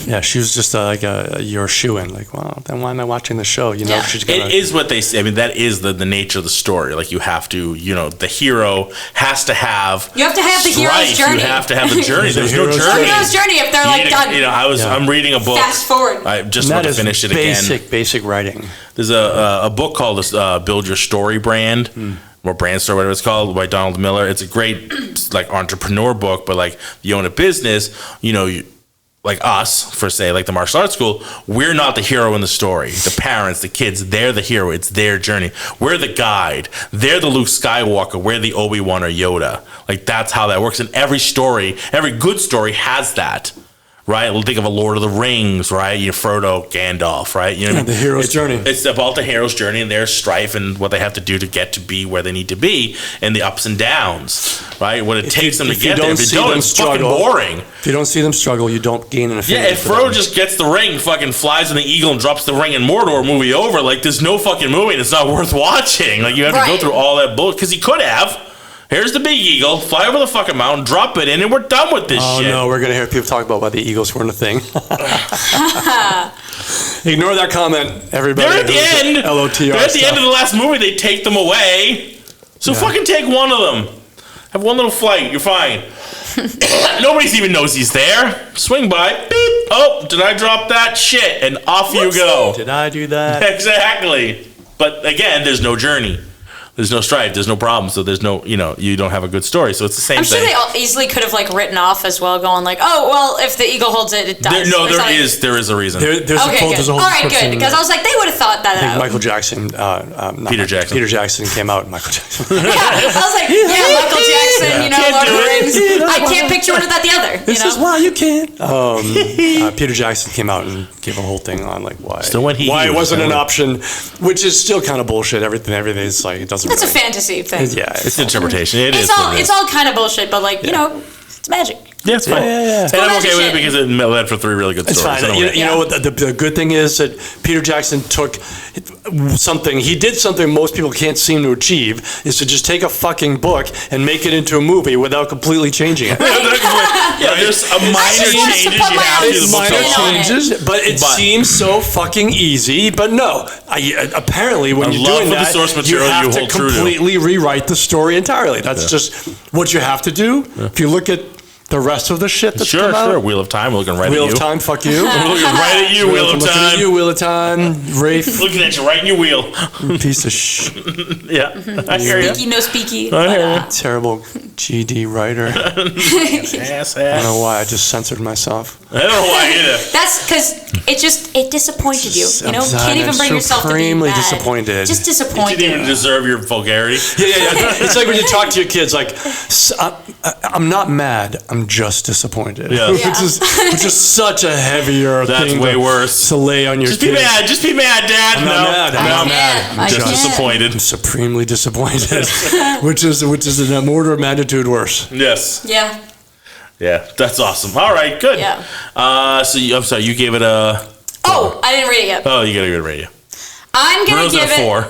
Yeah, she was just like your shoe-in. Like, well, then why am I watching the show? You know, Yeah. she's gonna. It is what they say. I mean, that is the nature of the story. Like, you have to, the hero has to have. You have to have the hero's strife. journey. You have to have the journey. There's no hero's journey. No hero's journey if they're like done. I'm reading a book. Fast forward. I just And about that to is finish it again. basic writing. There's a book called Build Your Story Brand, or Brand Story, whatever it's called, by Donald Miller. It's a great like entrepreneur book, but like you own a business, like us, for say, like the martial arts school, we're not the hero in the story. The parents, the kids, they're the hero. It's their journey. We're the guide. They're the Luke Skywalker. We're the Obi-Wan or Yoda. Like that's how that works. And every story, every good story has that. Right, we'll think of a Lord of the Rings, right? Frodo, Gandalf, right? You know what I mean? The hero's journey. It's about the hero's journey and their strife and what they have to do to get to be where they need to be, and the ups and downs, right? What it takes them to get there. If you don't, it's fucking boring. If you don't see them struggle, you don't gain an affinity. Yeah, if for Frodo them. just gets the ring, fucking flies on the eagle and drops the ring in Mordor, movie over. Like, there's no fucking movie, and it's not worth watching. Like, you have to go Right. through all that bullshit because he could have. Here's the big eagle, fly over the fucking mountain, drop it in, and we're done with this Oh shit. no, we're gonna hear people talk about why the Eagles weren't a thing. Ignore that comment, everybody. They're at the end. LOTR They're at the stuff. end of the last movie. They take them away. So fucking take one of them. Have one little flight. You're fine. Nobody even knows he's there. Swing by. Beep. Oh, did I drop that? Shit. And off you go. Did I do that? Exactly. But again, there's no journey. There's no strife. There's no problem. So there's no, you don't have a good story. So it's the same I'm sure thing. they all easily could have like written off as well, going like, "Oh, well, if the eagle holds it, it dies." There Or something. there is a reason. There's Okay, a whole, good. there's a whole All right, good. description. Because I was like, they would have thought that I think out. Michael Jackson, Peter Jackson came out. Michael Jackson. Yeah, I was like, yeah, Michael Jackson, Can't Lord of do the it. Rings. I can't picture one without the other. This is why you can't. Peter Jackson came out and gave a whole thing on like why Still when he why it was wasn't an still- option, which is still kind of bullshit. Everything is like it doesn't. That's a really, fantasy thing. Yeah, It's interpretation. It is It's all what it is. it's all kind of bullshit, but like you know, it's magic. Yeah, it's fine. And I'm okay with it because it led for 3 really good It's stories. fine. You know what? The good thing is that Peter Jackson took something. He did something most people can't seem to achieve, is to just take a fucking book and make it into a movie without completely changing it. There's a minor changes you have to the book. Minor changes, but it seems so fucking easy. But no, apparently when you're doing that, the source you material have you to hold true to. completely rewrite the story entirely. That's just what you have to do. If you look at the rest of the shit that's come out. Sure. Wheel of Time. We're looking right at you. Wheel of Time, fuck you. We're looking right at you, Wheel of Looking at Time. you, Wheel of Time. Rafe. Looking at you right in your wheel. Piece of shit. Yeah. I hear you. Speaky, no speaky. Terrible GD writer. I Ass. don't know why I just censored myself. I don't know why either. That's because it disappointed you. You know, I'm can't even bring yourself to be supremely mad. disappointed. Just You disappointed. didn't even deserve your vulgarity. Yeah. It's like when you talk to your kids, like, I'm not mad, I'm just disappointed. Yeah. Which is such a heavier That's thing way worse. to lay on your Just kids. be mad. Just be mad, Dad. I'm not mad. I'm not mad. I Just can't. disappointed. I'm supremely disappointed, which is an order of magnitude worse. Yes. Yeah. Yeah. That's awesome. All right. Good. Yeah. I'm sorry. You gave it a. Oh, I didn't read it yet. Oh, you got to give it a rating. I'm gonna Bruno's give at a it 4.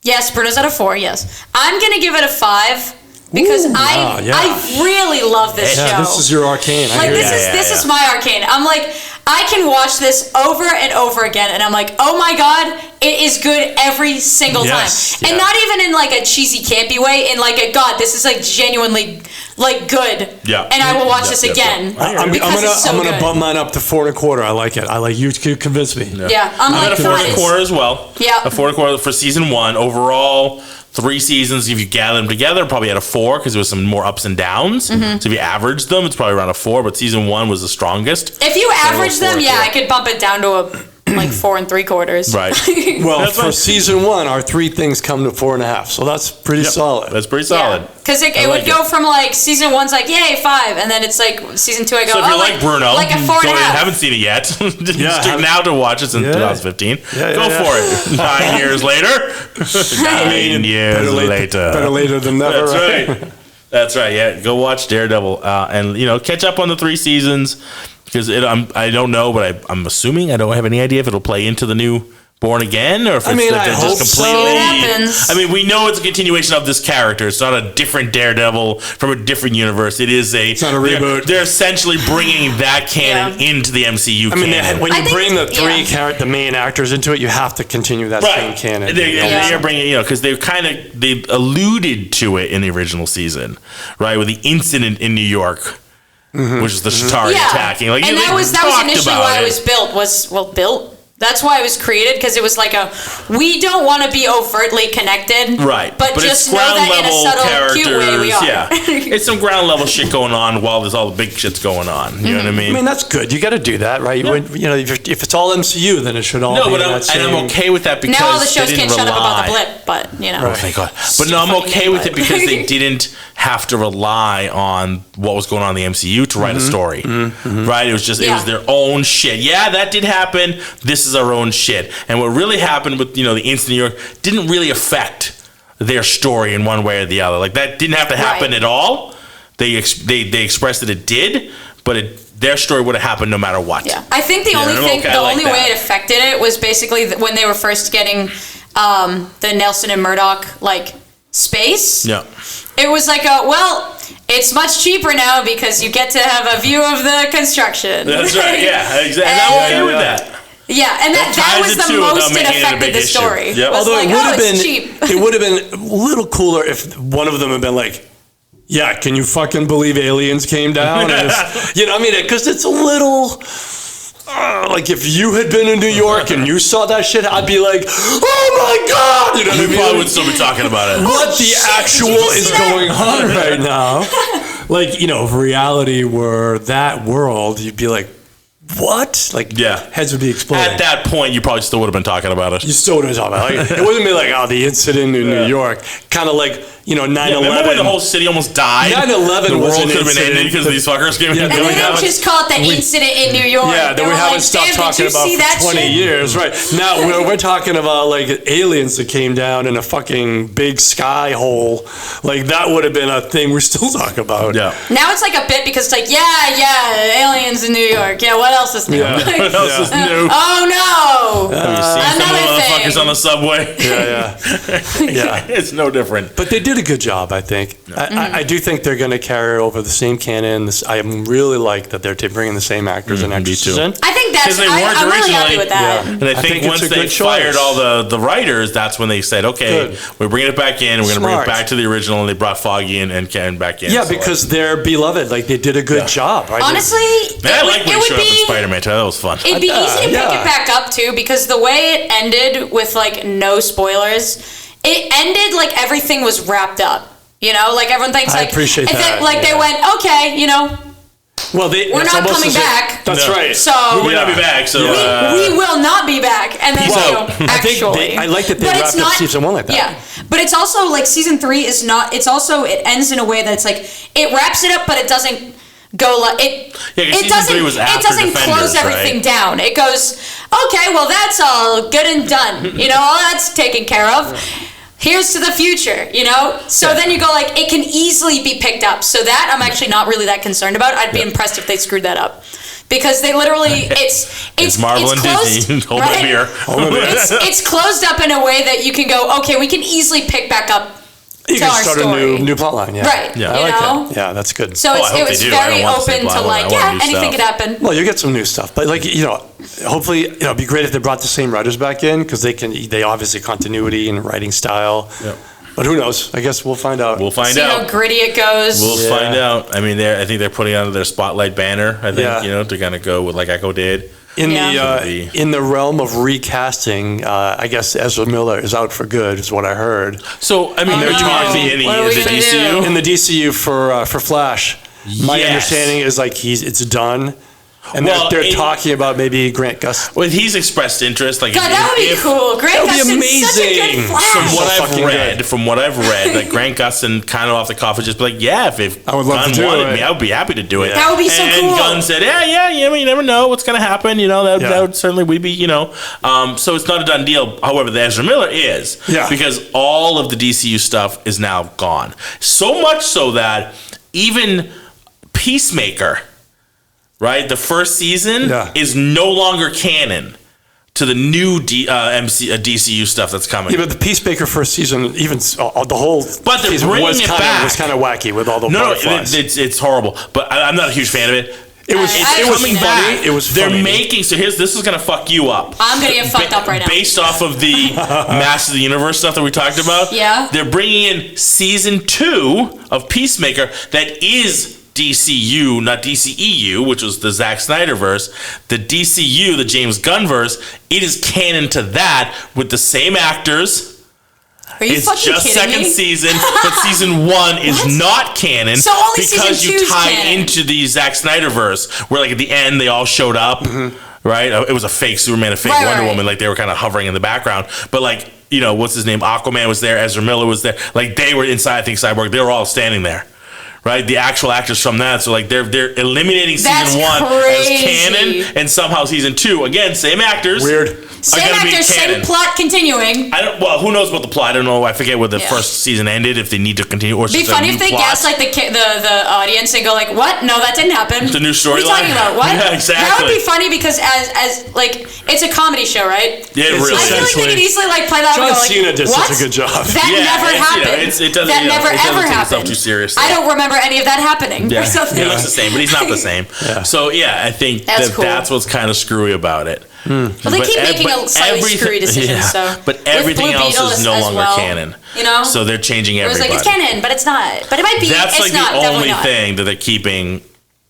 Yes, Bruno's at a 4. Yes, I'm gonna give it a 5 because wow, yeah. I really love this Yeah, show. this is your arcane. I Like hear this you. is my arcane. I'm like, I can watch this over and over again, and I'm like, oh my god, it is good every single Yes, time, yeah. and not even in like a cheesy campy way. In like a god, this is like genuinely like good. Yeah. And I will watch Yeah, this yeah, again yeah. I'm because it's so gonna good. bump mine up to 4.25. I like it. I like you to convince me. Yeah, I'm I'm like at a 4.25 as well. Yeah. A 4.25 for season 1. Overall, 3 seasons, if you gather them together, probably at a 4 because there was some more ups and downs. Mm-hmm. So if you average them, it's probably around a 4. But season 1 was the strongest. If you average them, 4, yeah, yeah. I could bump it down to a like 4.75. Right. Well, That's for fine. season 1, our 3 things come to 4.5, so that's pretty solid. That's pretty solid. Because it I would like go it. from like season 1's like yay 5, and then it's like season 2 I go So if you oh, like Bruno, like a 4.5. haven't seen it yet, just now to watch it since 2015. Go for it. 9 years later. 9 years later. Better later than never. That's right. That's right. Yeah, go watch Daredevil and catch up on the 3 seasons because I don't know, but I'm assuming I don't have any idea if it'll play into the new Born Again or if it's I hope just so. completely. What happens? I mean, we know it's a continuation of this character. It's not a different Daredevil from a different universe. It's not a reboot. They're essentially bringing that canon into the MCU. I mean, canon. when I you think- bring the yeah. the main actors into it, you have to continue that same canon. They're bringing, because they alluded to it in the original season, right? With the incident in New York, which is the Shatari attacking. Like, and they that was talked initially about why it it. was built. That's why it was created, because it was like we don't want to be overtly connected, Right, But just it's know ground that in a level subtle, cute way we are. Yeah, it's some ground level shit going on while there's all the big shit's going on. You know what I mean? I mean, that's good. You got to do that, right? If it's all MCU, then it should all No, be but in that same... I'm okay with that because Now all the shows they can't didn't shut up about the rely. blip, but Oh, thank God. But no, I'm fucking okay with it blip. because they didn't have to rely on what was going on in the MCU to write a story. Right? It was just, it was their own shit. Yeah, that did happen. This is our own shit. And what really happened with, the incident in New York didn't really affect their story in one way or the other. Like, that didn't have to happen at all. They expressed that it did, but their story would have happened no matter what. Yeah, I think the only I'm thing, okay, the I like only that. way it affected it was basically when they were first getting the Nelson and Murdock space. Yeah. It was like it's much cheaper now because you get to have a view of the construction. That's right. Yeah, exactly. And I'm okay with that. Yeah, and that ties was it the too without most it making it a affected big the issue. story. Yep. Was Although like, it would have it's been, cheap. it would have been a little cooler if one of them had been like, "Yeah, can you fucking believe aliens came down?" And because it's a little. Like if you had been in New York and you saw that shit, I'd be like, "Oh my god!" You know what I We mean? probably would still be talking about it. What the actual is going on right now? Like, if reality were that world, you'd be like, what? Like, Yeah. heads would be exploding. At that point, you probably still would have been talking about it. You still would have talked about it. Like, it wouldn't be like, oh, the incident in New York. Kind of like, 9/11. Remember when the whole city almost died? 9/11 the was world an could have been incident. ended because these fuckers came in. And they didn't just call it the incident in New York. Yeah, that They we were haven't like, stopped "Damn, talking did you about see for that 20 shit?" years. Right. Now we're talking about like aliens that came down in a fucking big sky hole. Like that would have been a thing we're still talking about. Yeah. Now it's like a bit because it's like, aliens in New York. Yeah, what else is new? Yeah. Like, What else is new? oh no! Have you seen some of another the thing. motherfuckers on the subway? Yeah. It's no different. But they did a good job, I think. I do think they're going to carry over the same canon. I really like that they're bringing the same actors and actresses too. in. I think that's. 'Cause they weren't I'm really happy originally- with that. Yeah. And I think it's once a they good fired choice. all the writers, that's when they said, okay, Good. we're bringing it back in. We're going to bring it Smart. back to the original. And they brought Foggy and Ken back in. Yeah, So, because they're beloved. Like they did a good job. Right? Honestly, I like when it he would showed up in be. Spider-Man. That was fun. It'd be easy to pick yeah. it back up too because the way it ended with like no spoilers, it ended like everything was wrapped up. Like everyone thinks I like appreciate if that, they, like they yeah. went okay, Well, we're it's not almost coming as if- back. That's No. right. So we might not be back. So we will not be back. And then Peace out. I think actually, I like that they But wrapped it's up not- season 1 like that. Yeah, but it's also like season 3 is not. It's also it ends in a way that's like it wraps it up, but it doesn't go like it. 'cause it season doesn't. 3 was It after doesn't close Defenders, everything right? down. It goes okay. Well, that's all good and done. All that's taken care of. Here's to the future, So then you go like, it can easily be picked up. So that I'm actually not really that concerned about. I'd be impressed if they screwed that up. Because they literally, it's Marvel and closed, Disney. Hold my beer. It's closed up in a way that you can go, okay, we can easily pick back up You to can our start story. a new plot line. Yeah. Right, Yeah. I like know? that. Yeah, that's good. So I hope it was they do. I very don't want the open same to plot line. like, I want new anything stuff. could happen. Well, you get some new stuff, but hopefully, it'd be great if they brought the same writers back in because they obviously continuity and writing style. Yep. But who knows? I guess we'll find out. We'll find See how out. gritty it goes. We'll Yeah. find out. I mean, I think they're putting out their spotlight banner. I think Yeah. they're gonna go with like Echo did. In Yeah. in the realm of recasting, I guess Ezra Miller is out for good, is what I heard. So I mean, Oh, they're no. talking in What are we the gonna DCU. do? In the DCU for Flash, my Yes. understanding is like it's done, and Well, they're it- talking about maybe Grant Gustin. Well, he's expressed interest. Like, God, that would be if- cool. Grant That would be Gustin's such a amazing. good Flash. From what So I've fucking read, good. like Grant Gustin, kind of off the cuff, would just be like, "Yeah, if I would love Gunn to do wanted it." me, I would be happy to do it." That would be so and cool. Gunn said, "Yeah. You never know what's gonna happen. That Yeah. would certainly we'd be, So it's not a done deal. However, the Ezra Miller is, Yeah. because all of the DCU stuff is now gone. So much so that even Peacemaker, right, the first season Yeah. is no longer canon to the new DCU stuff that's coming. Yeah, but the Peacemaker first season, even the whole But they're season bringing was it kind back. of wacky with all the No, butterflies. it's horrible. But I'm not a huge fan of it. It was I it was haven't seen funny. that. It was They're funny. making this is gonna fuck you up. I'm gonna get fucked up right now. Based off of the Master of the Universe stuff that we talked about. Yeah. They're bringing in season 2 of Peacemaker that is DCU, not DCEU, which was the Zack Snyder verse. The DCU, the James Gunn verse, it is canon to that with the same actors. Are you It's fucking just kidding second me? season, but season 1 is What? not canon So only because season you 2 's tie canon. into the Zack Snyder verse, where like at the end they all showed up, right? It was a fake Superman, a fake Right, Wonder right. Woman, like they were kind of hovering in the background, but like what's his name? Aquaman was there, Ezra Miller was there, like they were inside. I think Cyborg, they were all standing there. Right, the actual actors from that, so like they're eliminating That's season 1 crazy. as canon, and somehow season 2 again same actors. Weird. Same are gonna be actors, same canon. plot continuing. Well, who knows about the plot? I don't know. I forget where the Yeah. first season ended. If they need to continue, or it's Be just a funny new if they plot. gaslight the audience and go like, "What? No, that didn't happen." The new What are you storyline? talking about? What? Yeah, exactly. That would be funny because as like it's a comedy show, right? Yeah, It's really. I feel like they could easily like play that. John and go, like, Cena did what? such a good job. That Yeah, never it's, happened. it doesn't. That never it doesn't ever take itself happened. too seriously. I don't remember any of that happening. Yeah, Or something. he looks the same, but he's not the same. So yeah, I think That's cool. that's what's kind of screwy about it. Well, they keep making but slightly screwy decisions. So but With everything Blue else Beetle is no as longer well, canon. So they're changing it was everybody. like it's canon, but it's not. But it might be. That's it's like not, the definitely only not. thing that they're keeping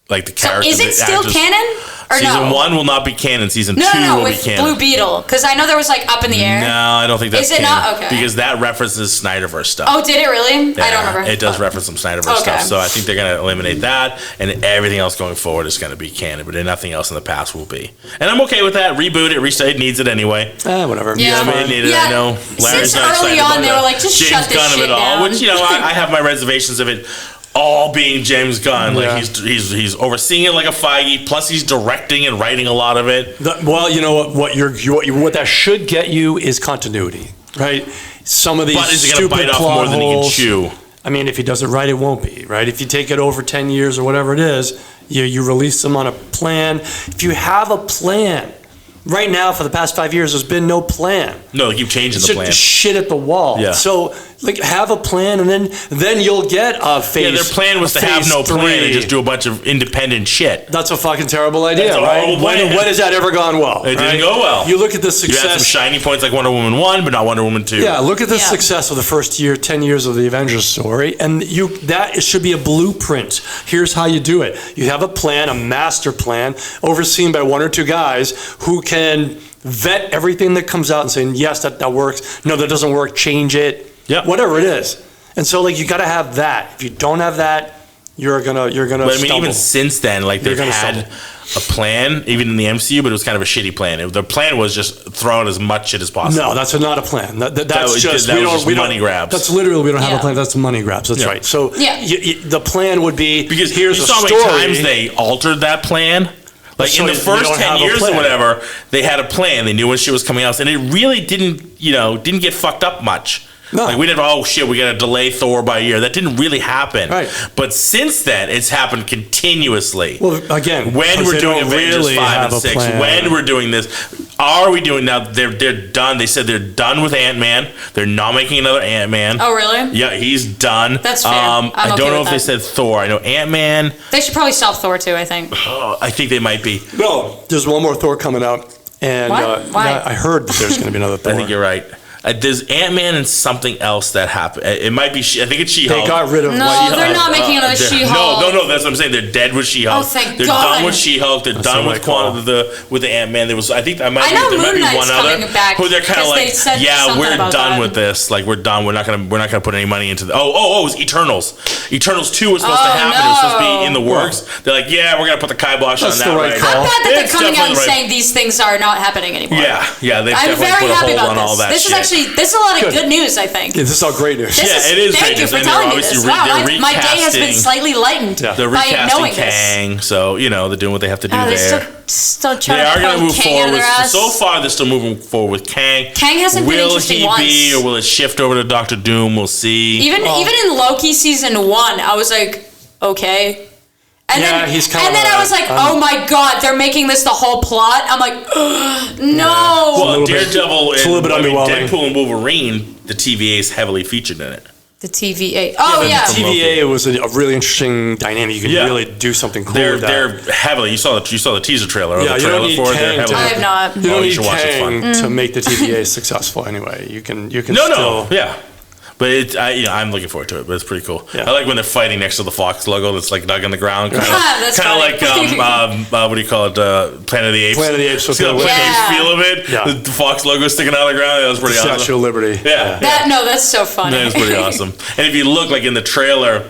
Like the So characters. is it still canon? Or Season no? 1 will not be canon. Season 2 will with be canon. Blue Beetle, because I know there was like Up in the Air. No, I don't think that's Is it canon. not? Okay. Because that references Snyderverse stuff. Oh, did it really? I don't remember. It does reference some Snyderverse stuff. So I think they're going to eliminate that, and everything else going forward is going to be canon, but then nothing else in the past will be. And I'm okay with that. Reboot it, restart it, needs it anyway. Whatever. Yeah. I mean, it needed it. I know. Larry's Since not early excited on, about they the were like, just James shut this Gunn of shit it all, down. which, I have my reservations of it all being James Gunn. Like, he's overseeing it like a Feige, plus he's directing and writing a lot of it. Well, you know what that should get you is continuity, right? Some of these But is it stupid going to bite off plot more than he can holes. chew? I mean, if he does it right, it won't be, right? If you take it over 10 years or whatever it is, you release them on a plan. If you have a plan, right now for the past 5 years, there's been no plan. No, they keep changing the plan. Shit at the wall. Yeah. So, like, have a plan, and then you'll get a phase. Yeah, their plan was to have no plan and just do a bunch of independent shit. That's a fucking terrible idea, That's a right? horrible plan. When has that ever gone well? It didn't go well. You look at the You success. had some shiny points like Wonder Woman 1, but not Wonder Woman 2. Yeah, look at the Yeah. success of the first 10 years of the Avengers story, and that should be a blueprint. Here's how you do it. You have a plan, a master plan, overseen by one or two guys who can vet everything that comes out and saying, yes, that works. No, that doesn't work. Change it. Yeah. Whatever it is. And so, like, you got to have that. If you don't have that, you're gonna But I mean, stumble. even since then, like, they've gonna had a plan, even in the MCU, but it was kind of a shitty plan. The plan was just throw out as much shit as possible. No, that's not a plan. That's was just just money grabs. That's literally we don't have Yeah. a plan. That's money grabs. That's Yeah. right. So Yeah. the plan would be Because here's you a saw how story. many times they altered that plan. Like, So in the you first don't 10 have a years or plan. whatever, they had a plan. They knew when shit was coming out, and it really didn't get fucked up much. No. Like, we didn't, oh shit, we got to delay Thor by a year. That didn't really happen. Right. But since then, it's happened continuously. Well, again, when because we're they doing don't Avengers really 5 have and a 6, plan. when we're doing this, are we doing now? They're done. They said they're done with Ant-Man. They're not making another Ant-Man. Oh, really? Yeah, he's done. That's fair. I I'm okay don't know with if they that. said Thor. I know Ant-Man. They should probably stop Thor too, I think. I think they might be. No, there's one more Thor coming out, and What? Why? I heard that there's going to be another Thor. I think you're right. There's Ant-Man and something else that happened. It might be. I think it's She-Hulk. They got rid of. No, White- they're not making another They're- She-Hulk. No. That's what I'm saying. They're dead with She-Hulk. Oh, thank they're God. done with She-Hulk. They're done what with I call. with the Ant-Man. There was. I think there might I know be Moon one Knight's other coming back, who they're kind of 'cause they like, said yeah, something we're about done that. with this. Like, we're done. We're not gonna put any money into the. Oh, it was Eternals. Eternals 2 was supposed to happen. It was supposed to be in the works. They're like, yeah, we're gonna put the kibosh on That's that the right right call. now. I'm glad that they're It's coming out and definitely the right- saying these things are not happening anymore. Yeah, they've I'm definitely very put a happy hold about on all that this. shit. This is a lot of Good. good news, I think. Yeah, this is all great news. This Yeah, it is Thank great you news, for and they're telling me obviously this. re- Wow, they're my day has been recasting- slightly lightened They're by recasting knowing this. Kang, so they're doing what they have to do Oh, they there. still They trying are to going to pull move Kang out forward of with. their ass. So far, they're still moving forward with Kang. Kang hasn't been will interesting he once. be, or will it shift over to Doctor Doom? We'll see. Even in Loki season 1, I was like, okay. And Yeah, then, he's kind and of then I was like, oh my god, they're making this the whole plot. I'm like, no. Well, little bit- Daredevil it's a little bit underwhelming. Deadpool and Wolverine, the TVA is heavily featured in it. The TVA. Oh Yeah, yeah. but TVA was a really interesting dynamic. You could Yeah. really do something cool They're with that. they're heavily. You saw the teaser trailer or Yeah, the you don't trailer need for it. They're Kang heavily. to- I have not. You Oh, don't you need should watch it. It's fun. Kang to make the TVA successful anyway. You can No, still. yeah. But I'm looking forward to it. But it's pretty cool. Yeah. I like when they're fighting next to the Fox logo that's like dug in the ground, kind of That's funny. like what do you call it? Planet of the Apes. Planet of the Apes with See the the- Planet of the Apes Yeah. feel of it. Yeah. The Fox logo sticking out of the ground. That was pretty Statue awesome. of Liberty. Yeah. That's so funny. That was pretty awesome. And if you look like in the trailer,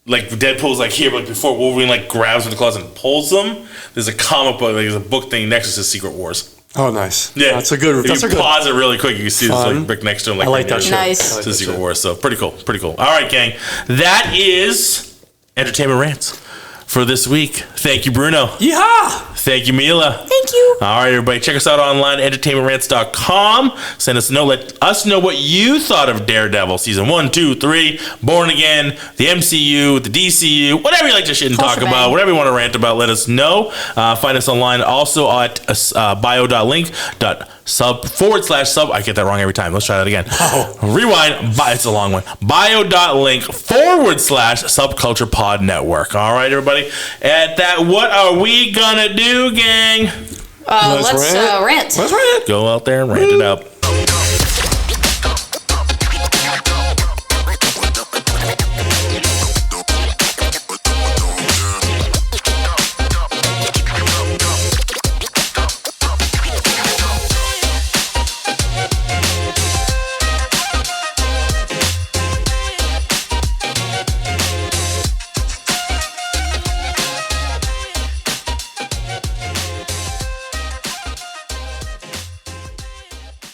like Deadpool's like here, but like before Wolverine like grabs him in the closet and pulls them, there's a comic book, like there's a book thing next to Secret Wars. Oh, nice. Yeah, That's a good. If you pause it really quick, you can see this Fun. like brick next to him. Like I like that right shit. near Nice. I like to that Secret shit. Wars. So pretty cool. All right, gang. That is Entertainment Rants for this week. Thank you, Bruno. Yeah. Thank you, Mila. Thank you. All right, everybody. Check us out online at entertainmentrants.com. Send us a note. Let us know what you thought of Daredevil season 1, 2, 3, Born Again, the MCU, the DCU, whatever you like to shit and talk shebang. about, whatever you want to rant about, let us know. Find us online also at bio.link.sub/sub. I get that wrong every time. Let's try that again. Rewind. It's a long one. bio.link/subculture pod network. All right, everybody. At that, what are we gonna do, gang? Let's rant. Let's rant. Go out there and rant it up.